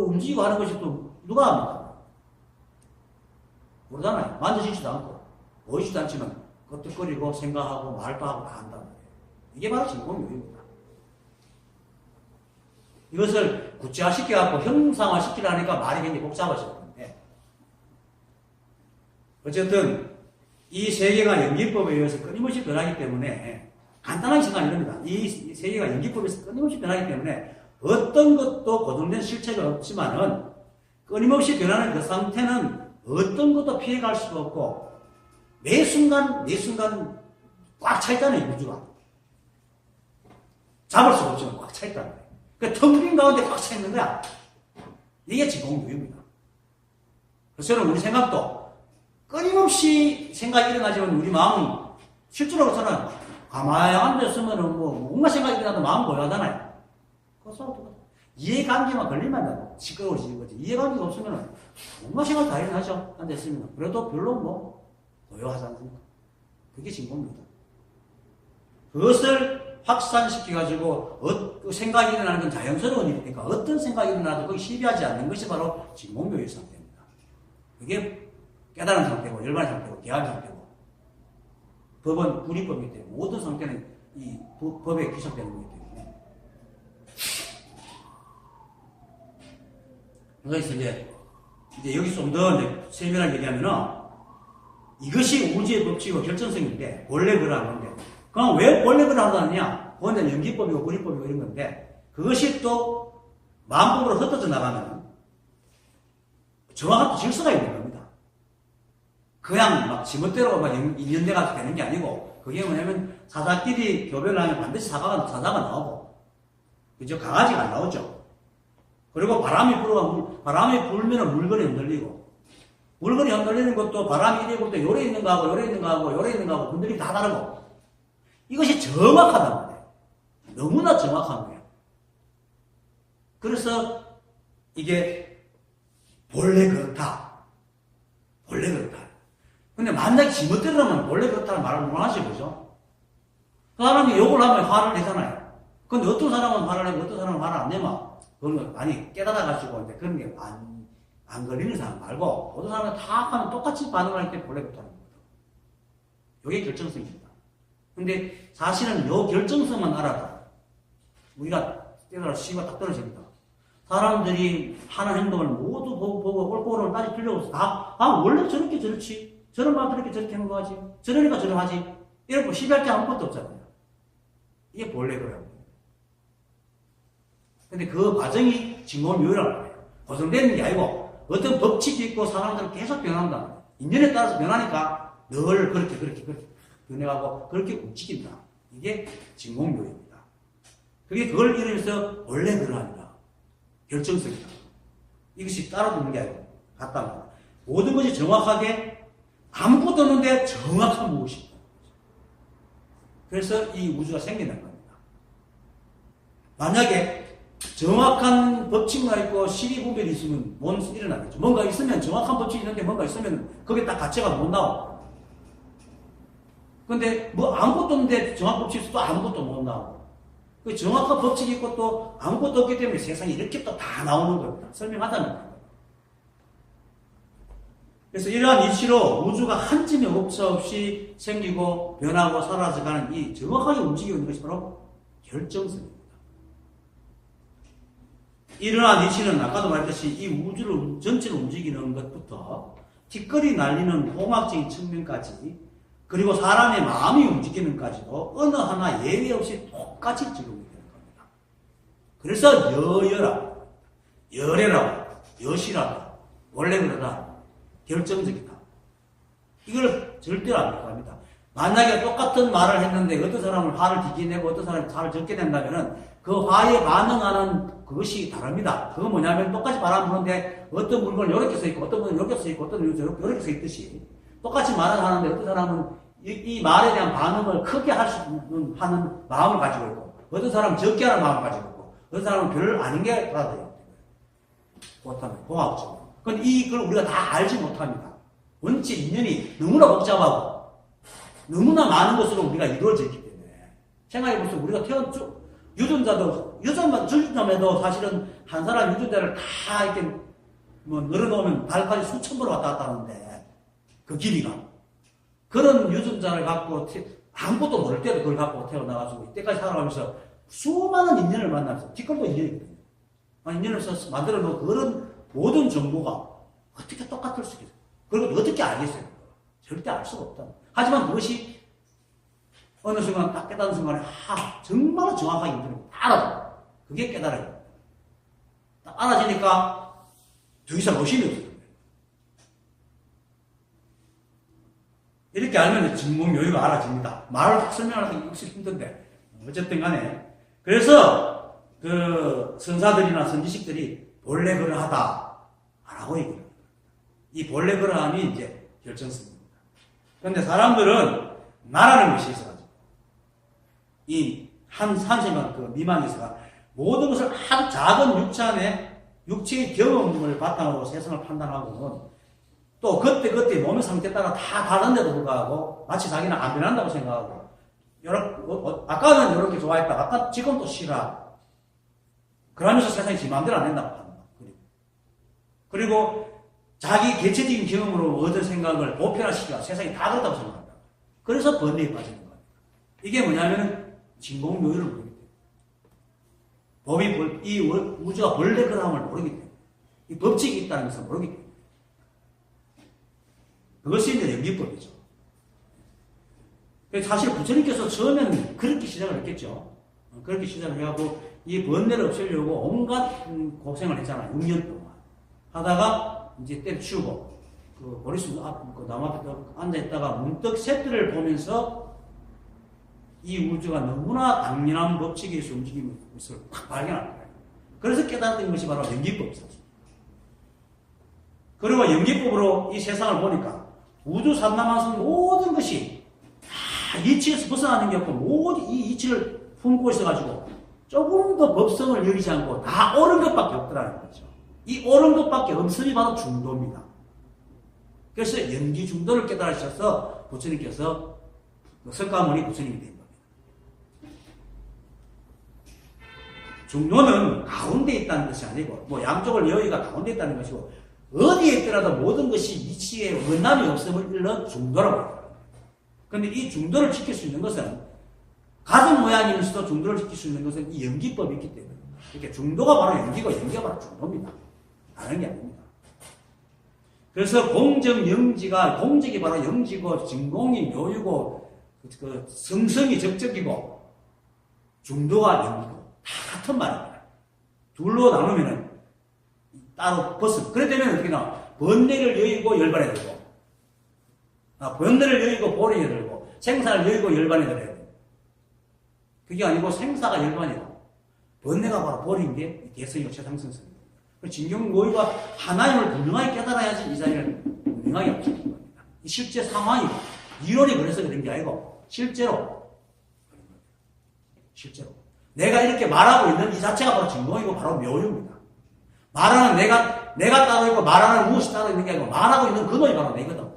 A: 움직이고 하는 것이 또 누가 합니까? 모르잖아요. 만져지지도 않고 보이지도 않지만 끄떡거리고 생각하고 말도 하고 다 한다는 거예요. 이게 바로 진공요입니다. 이것을 구체화시켜갖고 형상화시키려니까 말이 굉장히 복잡해졌는데 어쨌든 이 세계가 연기법에 의해서 끊임없이 변하기 때문에 간단하게 생각하면 됩니다. 이 세계가 연기법에서 끊임없이 변하기 때문에 어떤 것도 고정된 실체가 없지만은 끊임없이 변하는 그 상태는 어떤 것도 피해갈 수가 없고 매 순간 꽉 차 있다는 이 우주가 잡을 수가 없지만 꽉 차 있다는 거예요. 그러니까 텅 빈 가운데 꽉 차 있는 거야. 이게 진공유입니다. 그래서 저는 우리 생각도 끊임없이 생각이 일어나지만 우리 마음은 실제로 그렇잖아요. 가만히 앉았으면 뭐 뭔가 생각이 일어나도 마음 고요하잖아요. 그래서 이해관계만 걸리면 된다고 시끄러워지는 거지. 이해관계가 없으면 뭔가 생각 다 일어나죠. 앉았으면 그래도 별로 뭐 고요하지 않습니까? 그게 진공입니다. 그것을 확산시켜가지고 생각이 일어나는 건 자연스러운 일이니까 어떤 생각이 일어나도 거기 시비하지 않는 것이 바로 진공묘의 상태입니다. 그게 깨달은 상태고 열반의 상태고 개한 상태고 법은 불이법이기 때문에 모든 상태는 이 법에 귀속되는 거기 때문에 그래서 이제 여기서 좀 더 세밀하게 얘기하면은 이것이 우주의 법칙이고 결정성인데 원래 그러는 건데 그럼 왜 원래 그러느냐? 그건 연기법이고 불이법이고 이런 건데 그것이 또 마음법으로 흩어져 나가면 정확한 질서가 있는 겁니다. 그냥 막 지멋대로 막 인연대가 되는 게 아니고 그게 뭐냐면 사자끼리 교배를 하면 반드시 사자가 나오고 그죠? 강아지가 안 나오죠. 그리고 바람이 불면 물건이 흔들리고 물건이 흔들리는 것도 바람이 이래 불 때 요래 있는 거하고 요래 있는 거하고 요래 있는 거하고 흔들림이 다 다르고 이것이 정확하단 말이에요. 너무나 정확한 거예요. 그래서 이게 본래 그렇다. 본래 그렇다. 근데 만약에 지멋대로라면 본래 그렇다는 말을 못 하지, 그죠? 그 사람이 욕을 하면 화를 내잖아요. 근데 어떤 사람은 화를 내고 어떤 사람은 화를 안 내면 그건 많이 깨달아가지고 이제 그런 게 안 걸리는 사람 말고 어떤 사람은 다 하면 똑같이 반응할 때 본래 그렇다는 겁니다. 이게 결정성입니다. 근데 사실은 요 결정성만 알아도 우리가 깨달아 시가 딱 떨어집니다. 사람들이 하는 행동을 모두 보고 옳고 그름을 따질 필요가 없어. 원래 저렇게 저렇지. 저런 말 저렇게 행동하지. 저러니까 저러하지. 이렇게 시비할 게 아무것도 없잖아요. 이게 본래 그래요. 근데 그 과정이 진공묘라고 해요. 고정되는 게 아니고 어떤 법칙이 있고 사람들은 계속 변한다. 인연에 따라서 변하니까 늘 그렇게 변해가고 그렇게 움직인다. 이게 진공묘입니다. 그게 그걸 이루면서 원래 그러합니다. 결정성이다. 이것이 따라붙는 게 아니고 같단 말이야. 모든 것이 정확하게 아무것도 없는데 정확한 무엇이다. 그래서 이 우주가 생긴다는 겁니다. 만약에 정확한 법칙만 있고 시비분별이 있으면 뭔 일어나겠죠. 뭔가 있으면 정확한 법칙이 있는데 뭔가 있으면 거기에 딱 가치가 못 나오고 근데 뭐 아무것도 없는데 정확한 법칙이 있어도 아무것도 못 나오고 그 정확한 법칙이 있고 또 아무것도 없기 때문에 세상에 이렇게 또 다 나오는 겁니다. 설명하자면 겁니다. 그래서 이러한 이치로 우주가 한 쯤의 오차 없이 생기고 변하고 사라져가는 이 정확하게 움직이고 있는 것이 바로 결정성입니다. 이러한 이치는 아까도 말했듯이 이 우주를 전체를 움직이는 것부터 티끌이 날리는 공학적인 측면까지 그리고 사람의 마음이 움직이는까지도 어느 하나 예외 없이 똑같이 적용이 되는 겁니다. 그래서 열애라고, 여시라고, 원래 그러다, 결정적이다. 이걸 절대로 안 합니다. 만약에 똑같은 말을 했는데 어떤 사람은 화를 딛게 내고 어떤 사람은 화를 적게 낸다면은 그 화에 반응하는 그것이 다릅니다. 그건 뭐냐면 똑같이 바람 부는데 어떤 물건은 이렇게 서 있고 어떤 물건은 이렇게 서 있고 어떤 물건은 이렇게 서 있듯이 똑같이 말을 하는데 어떤 사람은 이 말에 대한 반응을 크게 하는 마음을 가지고 있고, 어떤 사람은 적게 하는 마음을 가지고 있고, 어떤 사람은 별 아닌 게 받아들여요. 못합니다. 공학적으로. 근데 이걸 우리가 다 알지 못합니다. 원체 인연이 너무나 복잡하고, 너무나 많은 것으로 우리가 이루어져 있기 때문에. 생각해보세요. 우리가 유전자에도 사실은 한 사람 유전자를 다 이렇게 늘어놓으면 달까지 수천 번 왔다 갔다 하는데, 그 길이가. 그런 유전자를 갖고 아무것도 모를 때도 그걸 갖고 태어나가지고 이때까지 살아가면서 수많은 인연을 만나면서 뒷걸도 인연이거든요. 인연을 써서 만들어 놓은 그런 모든 정보가 어떻게 똑같을 수 있겠어요? 그리고 어떻게 알겠어요? 절대 알 수가 없다. 하지만 그것이 어느 순간 딱 깨닫는 순간에 정말 정확하게 다 알아요. 그게 깨달아요. 딱 알아지니까 더 이상 의심이 없어요. 이렇게 알면 진공요요가 알아집니다. 말을 설명하기 혹시 힘든데 어쨌든 간에 그래서 그 선사들이나 선지식들이 본래 그러하다 라고 얘기합니다. 이 본래 그러함이 이제 결정성입니다. 그런데 사람들은 나라는 것이 있어가지고 이 한 생각 그 미만에서가 모든 것을 아주 작은 육체의 경험을 바탕으로 세상을 판단하고는 또 그때 몸의 상태에 따라 다 다른데도 불구하고 마치 자기는 안 변한다고 생각하고 아까는 이렇게 좋아했다가 아까 지금 또 싫어. 그러면서 세상이 지 마음대로 안 된다고 합니다. 그리고 자기 개체적인 경험으로 얻은 생각을 보편화시키고 세상이 다 그렇다고 생각합니다. 그래서 번뇌에 빠지는 거예요. 이게 뭐냐면은 진공묘유를 모르기 때문에 이 우주가 본래 그러함을 모르기 때문에 이 법칙이 있다는 것을 모르기 때문에 그것이 이제 연기법이죠. 사실 부처님께서 처음에는 그렇게 시작을 했겠죠. 그렇게 시작을 해갖고 이 번뇌를 없애려고 온갖 고생을 했잖아요. 6년 동안. 하다가 이제 때려치우고 그 보리수 그 나무 앞에 앉아있다가 문득 새들을 보면서 이 우주가 너무나 당연한 법칙에서 움직이는 것을 딱 발견한 거예요. 그래서 깨달았던 것이 바로 연기법이었어요. 그리고 연기법으로 이 세상을 보니까 우주 삼라만성 모든 것이 다 이치에서 벗어나는 게 없고 모든 이 이치를 품고 있어가지고 조금 더 법성을 여기지 않고 다 옳은 것밖에 없더라는 거죠. 이 옳은 것밖에 없음이 바로 중도입니다. 그래서 연기 중도를 깨달으셔서 부처님께서 석가모니 부처님이 된 겁니다. 중도는 가운데 있다는 것이 아니고 양쪽을 여기가 가운데 있다는 것이고 어디에 있더라도 모든 것이 이치에 원남이 없음을 일러 중도라고 합니다. 그런데 이 중도를 지킬 수 있는 것은 가슴 모양이면서도 중도를 지킬 수 있는 것은 이 연기법이 있기 때문에 이렇게 중도가 바로 연기고 연기가 바로 중도입니다. 다른 게 아닙니다. 그래서 공적이 바로 영지고 진공이 묘유고 그 성성이 적적이고 중도가 연기고 다 같은 말입니다. 둘로 나누면은 따로 그래 되면 어떻게 나와? 번뇌를 여의고 열반에 들고 번뇌를 여의고 보리에 들고 생사를 여의고 열반에 들어야 돼. 그게 아니고 생사가 열반이고 번뇌가 바로 보리인데 대성이고 최상승성입니다. 진경모유가 하나님을 분명하게 깨달아야지 이 자리를 분명하게 없애는 겁니다. 이 실제 상황이고 이론이 그래서 그런 게 아니고 실제로 내가 이렇게 말하고 있는 이 자체가 바로 진공이고 바로 묘유입니다. 말하는 내가 따로 있고 말하는 무엇이 따로 있는 게 아니고 말하고 있는 근원이 바로 내거든.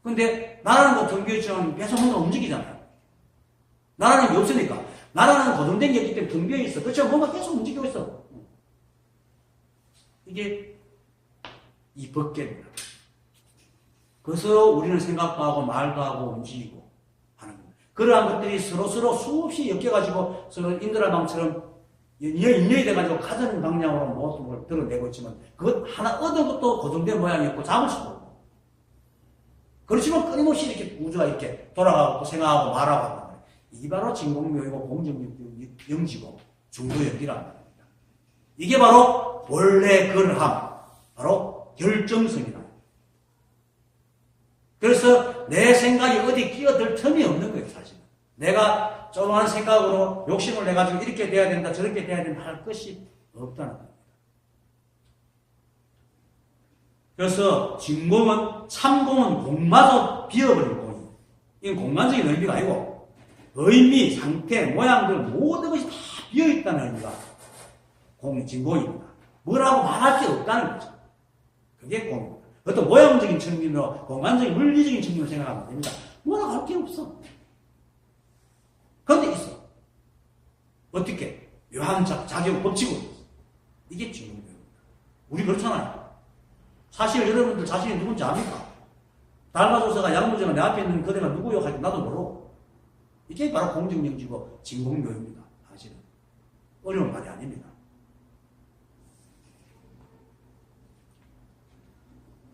A: 근데 나라는 거 등비있지만 계속 뭔가 움직이잖아요. 나라는 게 없으니까. 나라는 고정된 게 있기 때문에 등비에 있어. 그렇지만 뭔가 계속 움직이고 있어. 이게 이 법계입니다. 그래서 우리는 생각도 하고 말도 하고 움직이고 하는 겁니다. 그러한 것들이 서로 수없이 엮여가지고 서로 인드라방처럼 인연이 돼가지고 가전 방향으로 모든 걸 드러내고 있지만 그것 하나 얻은 것도 고정된 모양이었고 잡을 수도 없고 그렇지만 끊임없이 이렇게 우주가 이렇게 돌아가고 생각하고 말하고 한단 말이에요. 이게 바로 진공묘이고 공정영지고 중도연기라는 겁니다. 이게 바로 본래 그러함, 바로 결정성이다. 그래서 내 생각이 어디 끼어들 틈이 없는 거예요, 사실은. 내가 조그마한 생각으로 욕심을 내가지고 이렇게 돼야 된다, 저렇게 돼야 된다 할 것이 없다는 겁니다. 그래서 진공은, 참공은 공마저 비어버린 공이에요. 이건 공간적인 의미가 아니고, 의미, 상태, 모양들 모든 것이 다 비어있다는 의미가 진공입니다. 뭐라고 말할 게 없다는 거죠. 그게 공입니다. 어떤 모양적인 측면으로, 공간적인, 물리적인 측면으로 생각하면 됩니다. 뭐라고 할 게 없어. 그런데 있어. 어떻게? 묘한 작용 법칙으로 있어. 이게 진공입니다. 우리 그렇잖아요. 사실 여러분들 자신이 누군지 압니까? 달마조사가 양무제가 내 앞에 있는 그대가 누구요? 하지 나도 모르고. 이게 바로 공정영지고 진공묘입니다. 사실은. 어려운 말이 아닙니다.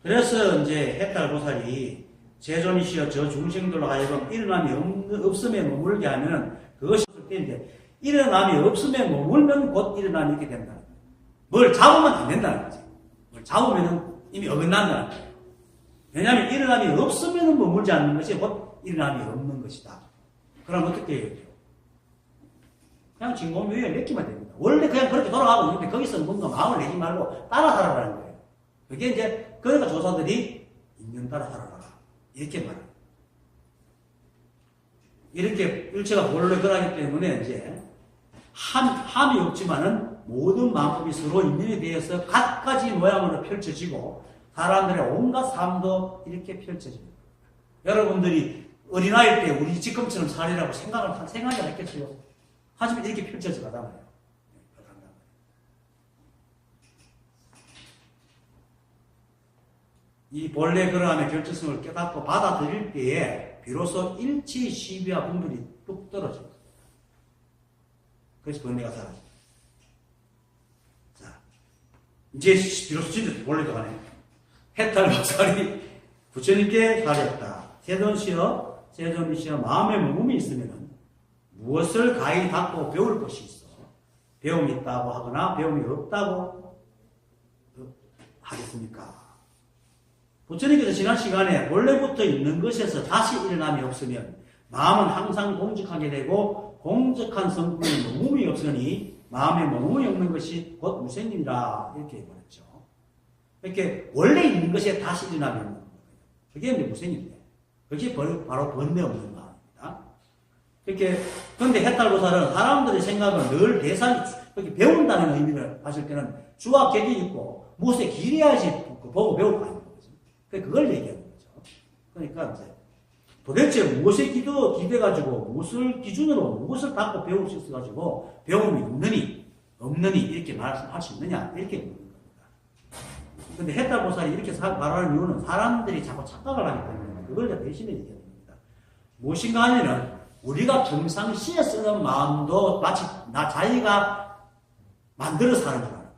A: 그래서 이제 해탈보살이 제존이시여 저 중생들로 하여금 일어남이 없음에 머물게 하면 그것이 없을 때인데 일어남이 없음에 머물면 곧 일어남이 있게 된다는 거예요. 뭘 잡으면 안 된다는 거지. 뭘 잡으면 이미 어긋난다는 거예요. 왜냐하면 일어남이 없으면 머물지 않는 것이 곧 일어남이 없는 것이다. 그럼 어떻게 해야 돼요? 그냥 진공묘에 맡기면 됩니다. 원래 그냥 그렇게 돌아가고 있는데 거기서 뭔가 마음을 내지 말고 따라 살아라는 거예요. 그게 이제 그러니까 조사들이 인연 따라 살아라 이렇게 말해요. 이렇게 일체가 본래 그러기 때문에 이제 함이 없지만은 모든 만법이 서로 인연에 대해서 갖가지 모양으로 펼쳐지고 사람들의 온갖 삶도 이렇게 펼쳐집니다. 여러분들이 어린아이일 때 우리 지금처럼 살리라고 생각이 안 했겠어요? 하지만 이렇게 펼쳐져 가잖아요. 이 본래 그러함의 결정성을 깨닫고 받아들일 때에 비로소 일체의 시비와 분별이 뚝 떨어집니다. 그래서 번뇌가 사라집니다. 자, 이제 비로소 진짜 본래도 가네. 해탈보살이 부처님께 가렸다. 세존이시여 마음에 머금이 있으면 무엇을 가히 닫고 배울 것이 있어. 배움이 있다고 하거나 배움이 없다고 하겠습니까? 부처님께서 지난 시간에 본래부터 있는 것에서 다시 일어남이 없으면 마음은 항상 공적하게 되고 공적한 성품에 머금이 없으니 마음에 머금이 없는 것이 곧 무생이라 이렇게 말했죠. 이렇게 원래 있는 것에 다시 일어남이 없는 거예요. 그게 이제 무생인데 그게 바로 번뇌 없는 마음입니다. 이렇게 그런데 해탈보살은 사람들의 생각을 늘 대상 이렇게 배운다는 의미를 봤을 때는 주와 객이 있고 무엇에 기대야지 보고 배울 거 아닙니까? 그걸 얘기하는 거죠. 그러니까 이제 도대체 무엇에 기대가지고 무엇을 기준으로 무엇을 닫고 배울 수 있어가지고 배움이 있느니 없느니 이렇게 말할 수 있느냐 이렇게 묻는 겁니다. 근데 해탈보살이 이렇게 말하는 이유는 사람들이 자꾸 착각을 하기 때문에 그걸 대신에 얘기하는 겁니다. 무엇인가 하면은 우리가 평상시에 쓰는 마음도 마치 자기가 만들어서 하는 줄 알아요.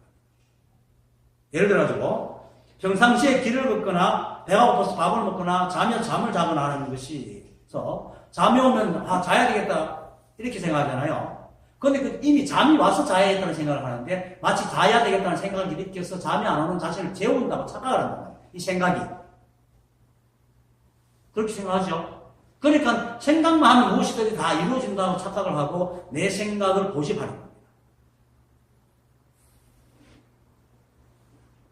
A: 예를 들어가지고 평상시에 길을 걷거나 배가 고파서 밥을 먹거나 잠을 자거나 하는 것이 잠이 오면 자야 되겠다 이렇게 생각하잖아요. 그런데 이미 잠이 와서 자야겠다는 생각을 하는데 마치 자야 되겠다는 생각을 일으켜서 잠이 안 오는 자신을 재운다고 착각을 한단 말이에요. 이 생각이. 그렇게 생각하죠. 그러니까 생각만 하면 무엇이든지 다 이루어진다고 착각을 하고 내 생각을 고집하는 겁니다.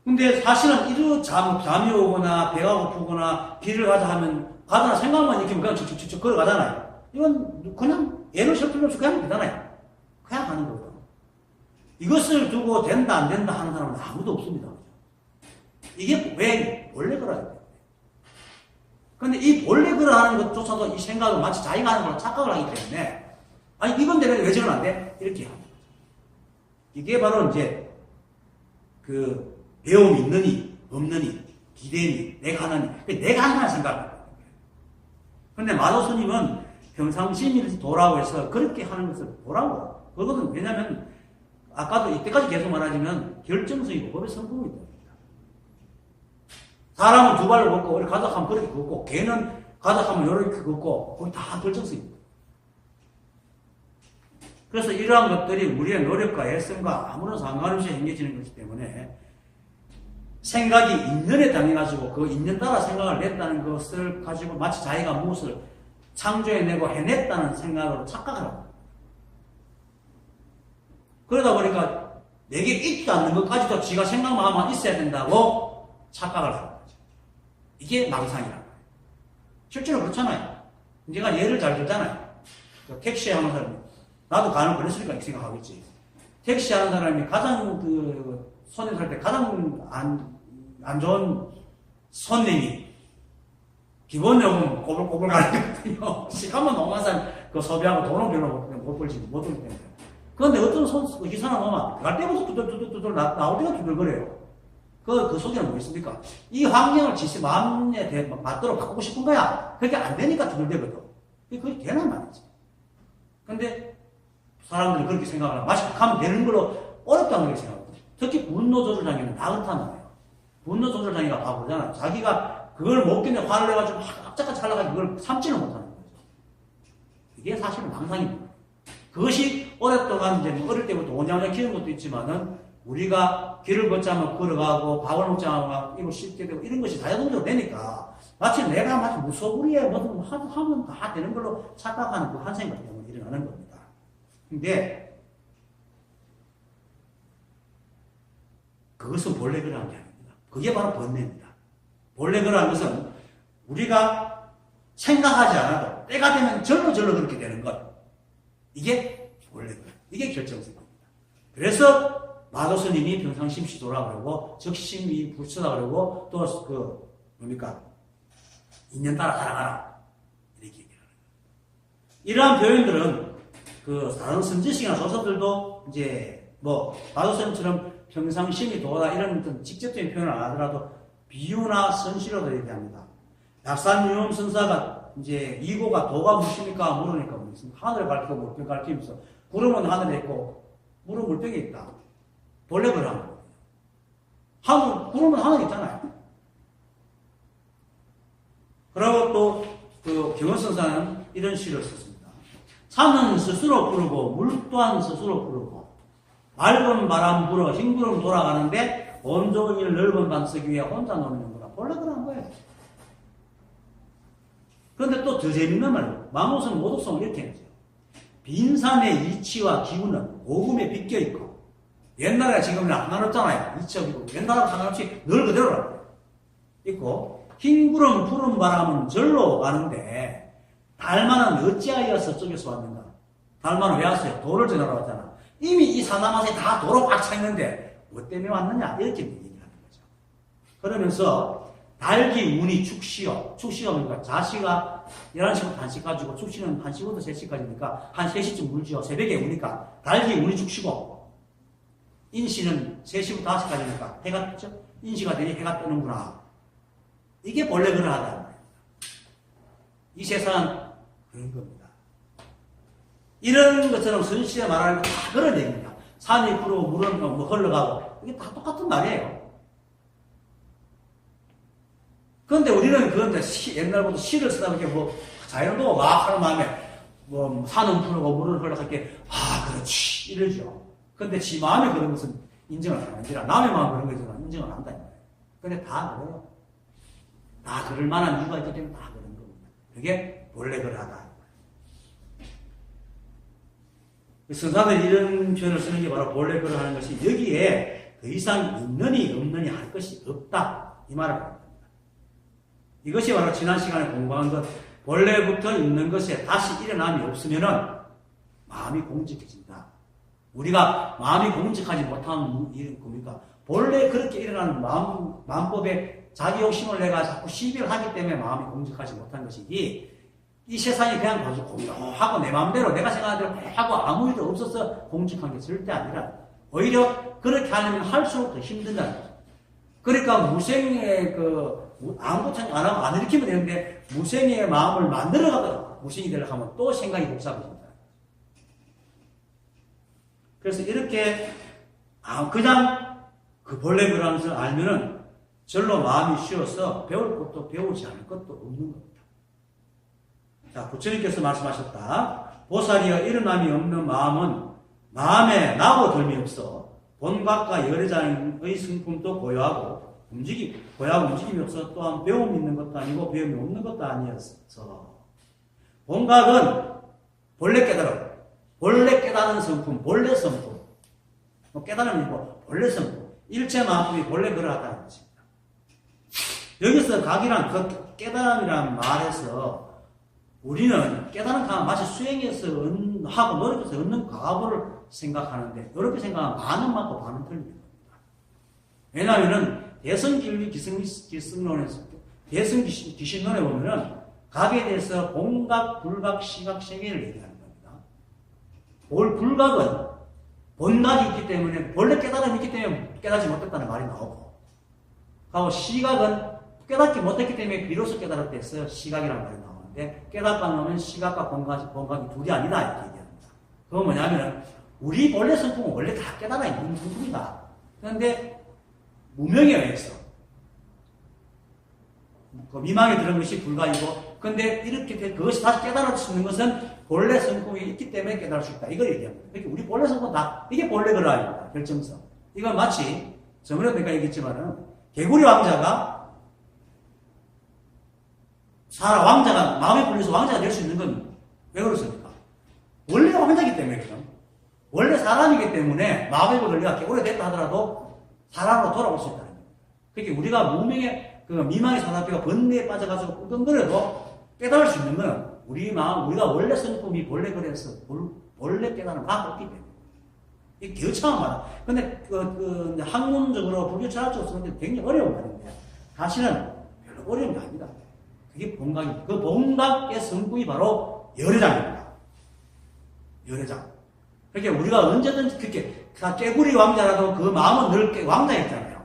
A: 근데 사실은 잠이 오거나 배가 고프거나 길을 가자 하면 가다가 생각만 익히면 그냥 쭉 걸어가잖아요. 이건 그냥 애를 쓸 필요 없이 그냥 되잖아요. 그냥 하는 거예요. 이것을 두고 된다 안 된다 하는 사람은 아무도 없습니다. 이게 왜 원래 그래야 돼요. 그런데 이 본래 그러하는 것조차도 이 생각을 마치 자기가 하는 걸로 착각을 하기 때문에 아니 이건 내가 왜 저건 안 돼? 이렇게 합니다. 이게 바로 이제 그 배움이 있느니 없느니 기대니 내가 하느니 내가 한다는 생각을 합니다. 그런데 마도 스님은 평상심이 도라고 해서 그렇게 하는 것을 도라고 그거는 왜냐하면 아까도 이때까지 계속 말하자면 결정성이고 법의 성품이 됩니다. 사람은 두 발로 걷고 우리 가닥하면 그렇게 걷고 개는 가닥하면 이렇게 걷고 거기 다 결정성입니다. 그래서 이러한 것들이 우리의 노력과 애씀과 아무런 상관없이 행해지는 것이기 때문에 생각이 인연에 당해가지고 그 인연 따라 생각을 냈다는 것을 가지고 마치 자기가 무엇을 창조해내고 해냈다는 생각으로 착각을 합니다. 그러다 보니까 내게 있지 않는 것까지도 지가 생각만 하면 있어야 된다고 착각을 하는 거죠. 이게 망상이라는 거예요. 실제로 그렇잖아요. 제가 예를 잘 들잖아요. 택시 하는 사람이, 나도 가는 그랬으니까 이렇게 생각하겠지. 택시 하는 사람이 가장 손님 살 때 가장 안 좋은 손님이 기본 요금 꼬불꼬불 가는 거거든요. 시간만 너무 많은 그 소비하고 돈은 별로 못 벌지, 못 벌기 때문에. 그런데 어떤 기사나 보면, 갈 때부터 두들두들 나올 때가 두들거려요. 그 속에는 뭐 있습니까? 이 환경을 지시 마음에 맞도록 바꾸고 싶은 거야. 그게 안 되니까 두들대거든. 그게 되는 말이지. 근데 사람들이 그렇게 생각을 하면, 마치 하면 되는 걸로 어렵다는 걸 생각하거든. 특히 분노 조절 장애는 다 그렇단 말이에요. 분노 조절 장애가 바보잖아요. 자기가 그걸 못 견뎌 화를 내가지고 악착같이 하려고 그걸 참지를 못하는 거죠. 이게 사실은 망상입니다. 그것이 오랫동안 이제 어릴 때부터 오냐오냐 키우는 것도 있지만은 우리가 길을 걷자면 걸어가고 밥을 먹자면 입을 씻게 되고 이런 것이 자연적으로 되니까 마치 내가 마치 무소불위에 뭐든 하면 다 되는 걸로 착각하는 그 한 생각 때문에 일어나는 겁니다. 근데 그것은 본래 그러한 게 아닙니다. 그게 바로 번뇌입니다. 본래 그러한 것은 우리가 생각하지 않아도 때가 되면 절로 그렇게 되는 것. 이게 원래 그래. 이게 결정성입니다. 그래서 마도 스님이 평상심시도라 그러고 적심이 불처다 그러고 또 뭡니까? 인연 따라 살아가라. 이렇게 얘기하는 거예요. 이러한 표현들은 다른 선지식이나 소설들도 이제 마도 스님처럼 평상심이 도다 이런 어떤 직접적인 표현을 안 하더라도 비유나 선시로도 얘기합니다. 약산유엄 선사가 이제 이고가 도가 무엇입니까? 물으니까 뭐있습니까? 하늘을 가리키고 물병 가리키면서 구름은 하늘에 있고 물은 물병에 있다. 본래 그러한 거예요. 구름은 하늘에 있잖아요. 그리고 또 경원선사는 이런 시를 썼습니다. 산은 스스로 부르고 물 또한 스스로 부르고 맑은 바람 불어 흰구름 돌아가는데 온종일 넓은 반석 위에 혼자 노는구나. 본래 그러한 거예요. 그런데 또 더 재밌는 말로 마모스는 모독성을 이렇게 하죠. 빈산의 이치와 기운은 오금에 빗겨있고 옛날에 지금은 안 나눴잖아요. 이치와 기운. 옛날하고 상관없이 늘 그대로라고 있고 흰구름 푸른 바람은 절로 가는데 달마는 어찌하여 서쪽에서 왔는가? 달마는 왜 왔어요? 돌을 전하러 왔잖아. 이미 이 사나마에 다 도로 꽉 차 있는데 뭐 때문에 왔느냐? 이렇게 얘기하는 거죠. 그러면서 달기 운이 축시요. 축시가 뭡니까? 자시가 11시부터 1시 가지고 축시는 1시부터 3시까지니까 한 3시쯤 물지요. 새벽에 우니까 달기 운이 축시고 인시는 3시부터 5시까지니까 해가 뜨죠. 인시가 되니 해가 뜨는구나. 이게 본래 그러하다는 말입니다. 이 세상은 그런 겁니다. 이런 것처럼 선시에 말하는 거 다 그런 얘기입니다. 산이 부르고 물은 흘러가고 이게 다 똑같은 말이에요. 그런데 우리는 그런데 옛날부터 시를 쓰다 보니까 자연도 막 하는 마음에 산은 부르고 물은 흘러가게 그렇지 이러죠. 그런데 지 마음에 그런 것은 인정을 안 합니다. 남의 마음에 그런 것은 인정을 안 한다. 그런데 다 그래요. 다 그럴 만한 이유가 있기 때문에 다 그런 겁니다. 그게 원래 그러하다. 선사들이 이런 표현을 쓰는 게 바로 본래 그러하는 것이 여기에 더 이상 있느니 없느니 할 것이 없다. 이 말을 합니다. 이것이 바로 지난 시간에 공부한 것, 본래부터 있는 것에 다시 일어남이 없으면은 마음이 공직해진다. 우리가 마음이 공직하지 못하는 일은 뭡니까? 본래 그렇게 일어나는 마음법에 자기 욕심을 내가 자꾸 시비를 하기 때문에 마음이 공직하지 못한 것이지, 이 세상이 그냥 공정하고 내 마음대로 내가 생각한 대로 하고 아무 일도 없어서 공직한 게 절대 아니라 오히려 그렇게 하려면 할수록 더 힘든다는 거죠. 그러니까 무생의 아무것도 안 하고 안 일으키면 되는데 무생의 마음을 만들어가다가 무생이 되려고 하면 또 생각이 복잡해진다. 그래서 이렇게 그냥 그 본래 그러는 것을 알면은 절로 마음이 쉬어서 배울 것도 배우지 않을 것도 없는 겁니다. 자, 부처님께서 말씀하셨다. 보살이여 일어남이 없는 마음은 마음에 나고 덜미 없어 본각과 열애장의 성품도 고요하고 움직임이 없어 또한 배움이 있는 것도 아니고 배움이 없는 것도 아니어서 본각은 본래 깨달음, 본래 깨달은 성품, 본래 성품 깨달음이 본래 성품 일체 마음이 본래 그러하다는 것입니다. 여기서 각이란 그 깨달음이란 말에서 우리는 깨달은 각 마치 수행해서 하고 노력해서 얻는 과보를 생각하는데 이렇게 생각하면 반은 맞고 반은 틀린 겁니다. 왜냐하면은 대성기승론에서 대성기신론에 보면은 각에 대해서 본각, 불각, 시각, 세계를 얘기하는 겁니다. 불각은 본각이 있기 때문에 본래 깨달음이 있기 때문에 깨닫지 못했다는 말이 나오고, 하고 시각은 깨닫지 못했기 때문에 비로소 깨달았다 해서 시각이라는 말이 나오는데, 깨닫고 나면 시각과 본각이 둘이 아니다 이렇게 얘기합니다. 그건 뭐냐면 우리 본래 성품은 원래 다 깨달아 있는 성품이다. 그런데 무명에 의해서 그 미망에 들은 것이 불가이고, 근데 이렇게 그것이 다시 깨달을 수 있는 것은 본래 성품이 있기 때문에 깨달을 수 있다. 이걸 얘기합니다. 그러니까 우리 본래 성품 다 이게 본래 그러합니다. 결정성. 이건 마치 저번에도 내가 얘기했지만은 개구리 왕자가 왕자가 마음에 불려서 왕자가 될 수 있는 건 왜 그렇습니까? 원래 왕자이기 때문에 그죠? 원래 사람이기 때문에 마음에 걸려가 개구리가 됐다 하더라도 사람으로 돌아올 수 있다는 거예요. 그러니까 우리가 무명의 그 미망의 사람들과 번뇌에 빠져가지고 끙끙거려도 깨달을 수 있는 건 우리가 원래 성품이 본래 그래서 원래 깨달은 바 없기 때문에. 이게 겨우차한 말이야. 근데 학문적으로 불교 철학적으로 쓰는데 굉장히 어려운 말인데 사실은 별로 어려운 게 아닙니다. 그게 본각입니다. 그 본각의 성품이 바로 열애장입니다. 열애장. 그러니까 우리가 언제든지 그렇게 깨구리 왕자라도 그 마음은 넓게 왕자였잖아요.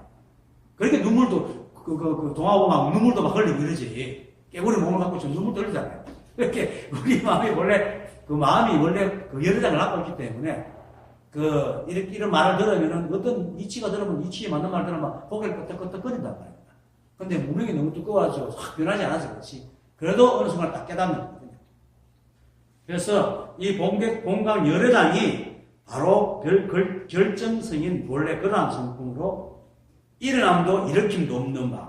A: 그렇게 눈물도 동화 보면 눈물도 막 흘리고 이러지. 깨구리 몸을 갖고 좀 눈물도 흘리잖아요. 이렇게 우리 마음이 원래 그 열애장을 갖고 있기 때문에 이런 말을 들으면은 어떤 이치가 들으면 이치에 맞는 말을 들으면 고개를 끄덕끄덕거린단 말입니다. 근데 무명이 너무 두꺼워가지고 확 변하지 않아서 그렇지. 그래도 어느 순간 딱 깨닫는 거거든요. 그래서 이 본각 열애장이 바로 결정성인 원래 그러한 성품으로 일어남도 일으킴도 없는 마음.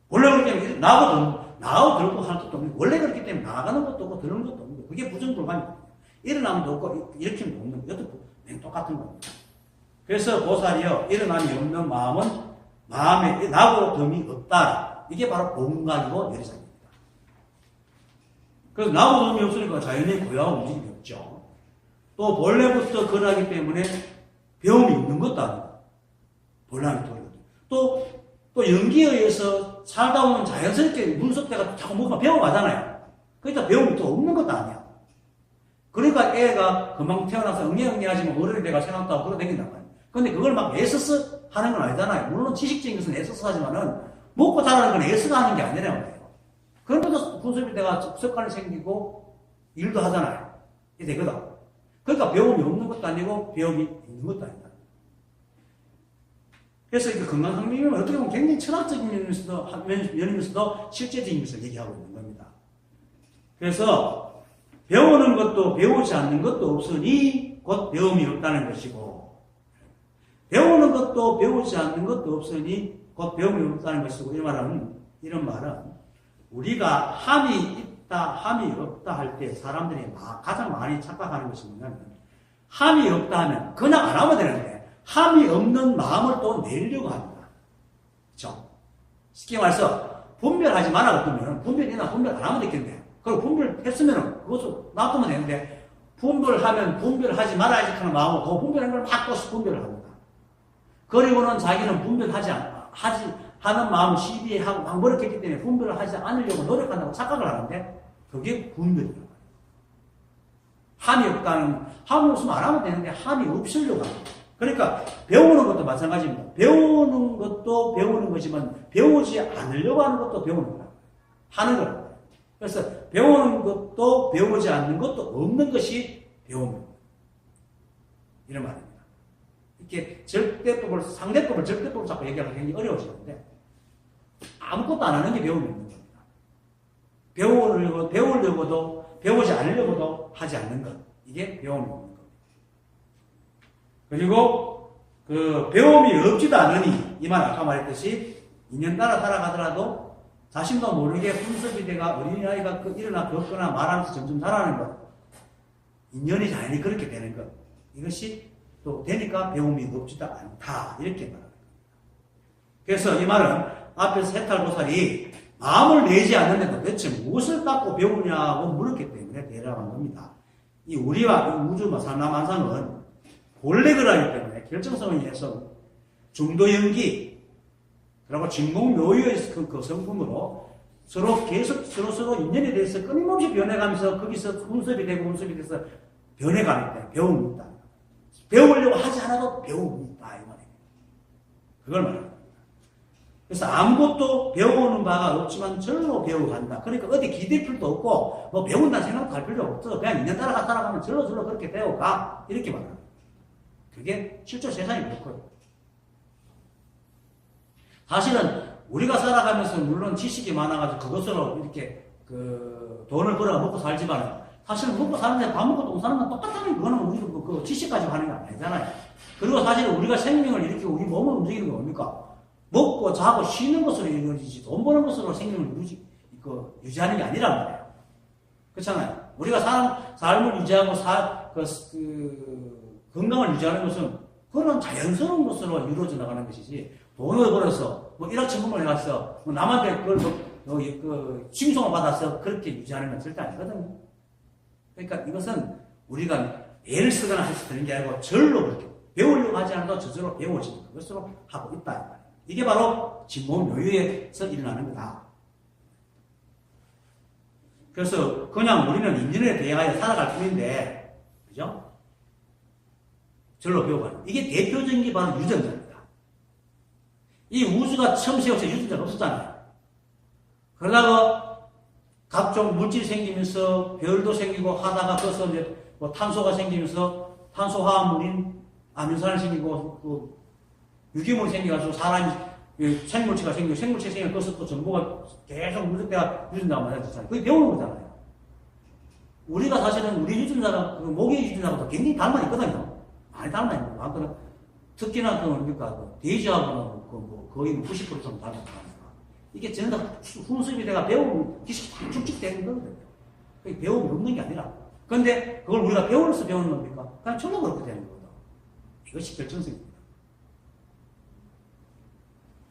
A: 원래 그렇기 때문에 나하고 들고 하는 것도 없는, 원래 그렇기 때문에 나가는 것도 없고 들는 것도 없는, 그게 부정불감이거든요. 일어남도 없고 일으킴도 없는, 이것도 똑같은 겁니다. 그래서 보살이요, 일어남이 없는 마음은 마음에 나고 덤이 없다. 이게 바로 본각이고 열애장입니다. 그래서 나고 덤이 없으니까 자연히 고요한 움직임이 없죠. 또 본래부터 그러하기 때문에 배움이 있는 것도 아니고 본래는 도리거든요. 또 연기에 의해서 살다 보면 자연스럽게 문속대가 자꾸 뭔가 배워가잖아요. 그러니까 배움이 또 없는 것도 아니야. 그러니까 애가 금방 태어나서 응애응애하지만 어른이 돼가 생각도 하고 그러다닌단 말이에요. 근데 그걸 막 애써서 하는 건 아니잖아요. 물론 지식적인 것은 애써서 하지만은 먹고 자라는 건 애써서 하는 게 아니란 말이에요. 그러면서 분수비 내가 습관이 생기고 일도 하잖아요. 이게 되거든. 그러니까 배움이 없는 것도 아니고 배움이 있는 것도 아니다. 그래서 이 건강상명은 어떻게 보면 굉장히 철학적인 면에서도 실제적인 것을 얘기하고 있는 겁니다. 그래서 배우는 것도 배우지 않는 것도 없으니 곧 배움이 없다는 것이고, 배우는 것도 배우지 않는 것도 없으니 곧 배움이 없다는 것이고, 이런 말은 우리가 함이 있다, 함이 없다 할 때 사람들이 가장 많이 착각하는 것이 뭐냐면, 함이 없다 하면 그냥 안 하면 되는데 함이 없는 마음을 또 내려고 합니다. 그렇죠? 쉽게 말해서 분별하지 말아봤으면 분별이나 분별 안 하면 되겠네. 그리고 분별했으면 그것을 놔두면 되는데, 분별하면 분별하지 말아야지 하는 마음으로 그 분별하는 걸 막 또 분별을 합니다. 그리고는 자기는 하는 마음을 시비하고 막 버릇했기 때문에 분별을 하지 않으려고 노력한다고 착각을 하는데, 그게 분별이라고 해요. 함이 없으면 안 하면 되는데 함이 없으려고 합니다. 그러니까 배우는 것도 마찬가지입니다. 배우는 것도 배우는 거지만 배우지 않으려고 하는 것도 배우는 거라. 하는 거라. 그래서 배우는 것도 배우지 않는 것도 없는 것이 배움입니다. 이런 말입니다. 이렇게 상대법을 절대법을 자꾸 얘기하면 굉장히 어려워지는데, 아무것도 안 하는 게 배움이 있는 겁니다. 배우려고도 배우지 않으려고도 하지 않는 것. 이게 배움이 있는 겁니다. 그리고 배움이 없지도 않으니, 이 말 아까 말했듯이 인연 따라 따라가더라도 자신도 모르게 분석이대가 어린아이가 일어나 걷거나 말하면서 점점 자라는 것, 인연이 자연히 그렇게 되는 것, 이것이 또 되니까 배움이 없지도 않다, 이렇게 말합니다. 그래서 이 말은 앞에서 해탈보살이 마음을 내지 않는데도 대체 무엇을 갖고 배우냐고 물었기 때문에 대답한 겁니다. 이 우리와 이 우주 산나만상은 본래그라기 때문에 결정성에 의해서 중도 연기, 그리고 진공묘유의 그 성품으로 서로 계속 서로 인연에 대해서 끊임없이 변해가면서 거기서 운섭이 되고 운섭이 돼서 변해가기 때문에 배움이 있다. 배우려고 하지 않아도 배움이 있다. 이 말이에요. 그걸 말합니다. 그래서 아무것도 배워오는 바가 없지만 절로 배워간다. 그러니까 어디 기댈 필요도 없고 뭐 배운다는 생각도 할 필요 없어. 그냥 인연 따라가면 절로 그렇게 배워가. 이렇게 말합니다. 그게 실제 세상이 그렇거든요. 사실은 우리가 살아가면서 물론 지식이 많아가지고 그것으로 이렇게 돈을 벌어 먹고 살지만 사실은 먹고 사는데 밥 먹고 똥 사는 건 똑같다는 그거는 우리도 그 지식까지 하는 게 아니잖아요. 그리고 사실 우리가 생명을 이렇게 우리 몸을 움직이는 게 뭡니까? 먹고 자고 쉬는 것으로 이루어지지 돈 버는 것으로 생명을 유지하는 게 아니란 말이에요. 그렇잖아요. 우리가 삶을 유지하고 건강을 유지하는 것은 그런 자연스러운 것으로 이루어져 나가는 것이지 돈을 벌어서 뭐 일확천금을 해가서 뭐 남한테 그걸 칭송을 받아서 그렇게 유지하는 건 절대 아니거든요. 그러니까 이것은 우리가 애를 쓰거나 해서 되는 게 아니고 절로 그렇게 배우려고 하지 않아도 저절로 배워지는 것으로 하고 있다. 이게 바로 진공묘유에서 일어나는 거다. 그래서 그냥 우리는 인연에 대하여 살아갈 뿐인데, 그죠? 절로 배워가는. 이게 대표적인 게 바로 유전자입니다. 이 우주가 처음 세워서 유전자가 없었잖아요. 그러다가 각종 물질이 생기면서 별도 생기고 하다가 거기서 이제 뭐 탄소가 생기면서 탄소화합물인 아민산이 생기고 유기물이 생겨가지고 사람이 생물체가 생기고 생물체 생기고 거기서 또 정보가 계속 누적돼가 유전자가 만들어졌잖아요. 그게 배우는 거잖아요. 우리가 사실은 우리 유전자가 모기 유전자하고 굉장히 닮아 있거든요. 많이 닮아 있는 거. 특히나 돼지하고는 거의 90% 정도 닮아 있는 거. 이게 전부 다 훈습이 돼가 배우면 기술이 다 축적되는 거거든요. 그게 배움이 없는 게 아니라. 그런데 그걸 우리가 배우면서 배우는 겁니까? 그냥 전부 그렇게 되는 거다. 이것이 결정성입니다.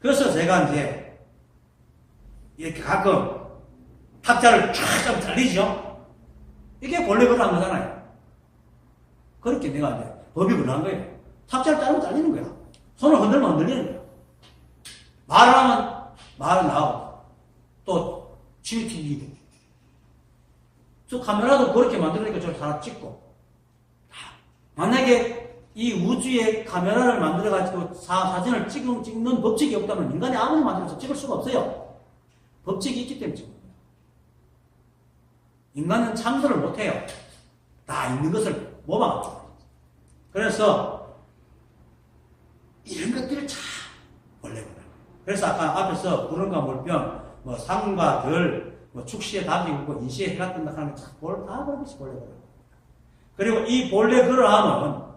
A: 그래서 제가 이제 이렇게 가끔 탁자를 쫙 잘리죠? 이게 본래 그러한 거잖아요. 그렇게 내가 이제 법이 그러한 거예요. 탁자를 자르면 잘리는 거야. 손을 흔들면 흔들리는 거야. 말을 하면 말은 나오고 또 침이 튕기고 저 카메라도 그렇게 만들어니까 저를 하나 찍고 만약에 이 우주에 카메라를 만들어가지고 사진을 찍는 법칙이 없다면 인간이 아무리 만들어서 찍을 수가 없어요. 법칙이 있기 때문에 찍는 거예요. 인간은 창조를 못해요. 다 있는 것을 모방하죠. 그래서 이런 것들을 참 원래 그래요. 그래서 아까 앞에서 구름과 물병, 뭐 상과 별, 뭐 축시에 답이 있고 인시에 해가 뜬다 하는 게 다 그것이 본래 그래요. 그리고 이 본래 그러함은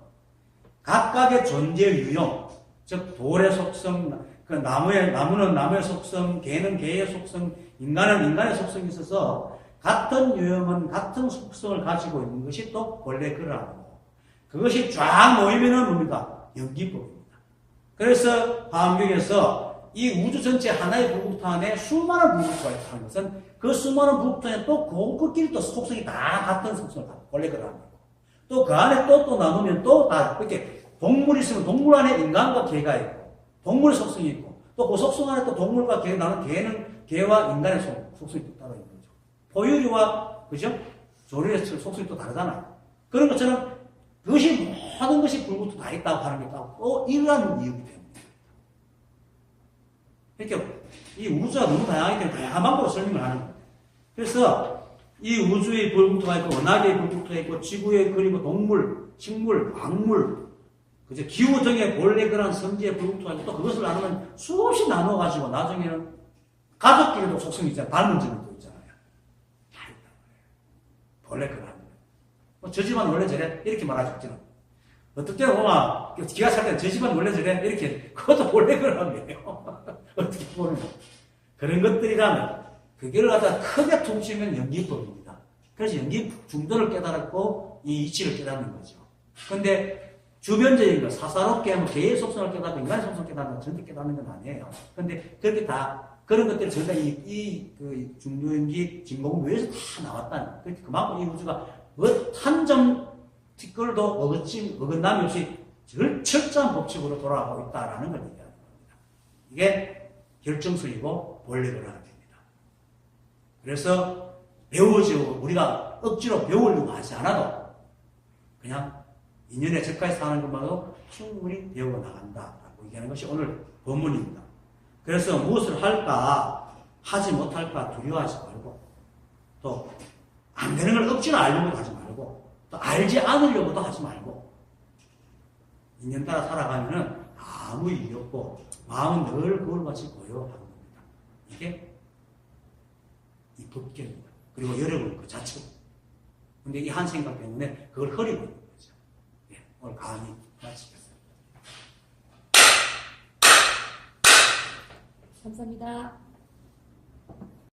A: 각각의 존재 유형, 즉 돌의 속성, 나무는 나무의 속성, 개는 개의 속성, 인간은 인간의 속성이 있어서 같은 유형은 같은 속성을 가지고 있는 것이 또 본래 그러함이고 그것이 쫙 모이면은 뭡니까? 연기법입니다. 그래서 화엄경에서 이 우주 전체 하나의 불국토 안에 수많은 불국토가 있다는 것은 그 수많은 불국토 안에 또 그끼리 또 속성이 다 같은 속성을 갖고 본래 그러함이고 또 그 안에 또 나누면 또 다 이렇게 동물이 있으면 동물 안에 인간과 개가 있고 동물의 속성이 있고 또 그 속성 안에 또 동물과 개 나는 개와 인간의 속성이 또 따로 있는 거죠. 포유류와 그죠? 조류의 속성이 또 다르잖아요. 그런 것처럼 그것이 모든 것이 불국토 다 있다고 하는 게 또 이러한 이유기 때문에 이렇게 이 우주가 너무 다양하기 때문에 다양한 방법으로 설명을 하는 거예요. 그래서 이 우주의 불국토가 있고 은하계의 불국토가 있고 지구에 그리고 동물, 식물, 광물, 그죠? 기후 등의 본래 그런 성지의 불국토가 있고 또 그것을 나누면 수없이 나눠가지고 나중에는 가족끼리도 속성이 있잖아요. 닮은 점이 또 있잖아요. 다 있단 말이에요. 본래 그런 뭐 저 집안 원래 저래 이렇게 말하지 않지는 어떨 때는 보면 기가 찰 때는 저 집안 원래 저래 이렇게 그것도 본래 그런이에요. 어떻게 보면 그런 것들이라면 그걸 갖다 크게 퉁치면 연기법입니다. 그래서 연기 중도를 깨달았고 이 이치를 깨닫는 거죠. 근데 주변적인 거, 사사롭게 하면 개의 속성을 깨닫고 인간의 속성을 깨닫는 전체 깨닫는 건 아니에요. 근데 그렇게 다, 그런 것들이 전부 그 중요인지 진공부에서 다 나왔다는 거예요. 그만큼 이 우주가 한 점 티끌도 어긋남이 없이 철저한 법칙으로 돌아가고 있다라는 걸 얘기하는 겁니다. 이게 결정성이고 원리를 하는 겁니다. 그래서 배우지고 우리가 억지로 배우려고 하지 않아도 그냥 인연에 적까지 사는 것만으로 충분히 배우고 나간다라고 얘기하는 것이 오늘 본문입니다. 그래서 무엇을 할까, 하지 못할까 두려워하지 말고, 또 안 되는 걸 억지로 알려고도 하지 말고, 또 알지 않으려고도 하지 말고, 인연 따라 살아가면은 아무 일이 없고 마음은 늘 거울같이 고요하는 겁니다. 이게 이 법견입니다. 그리고 여러분 그 자체고. 근데 이 한 생각 때문에 그걸 흐리고 있는 거죠. 네, 오늘 강의 마치겠습니다.
B: 감사합니다.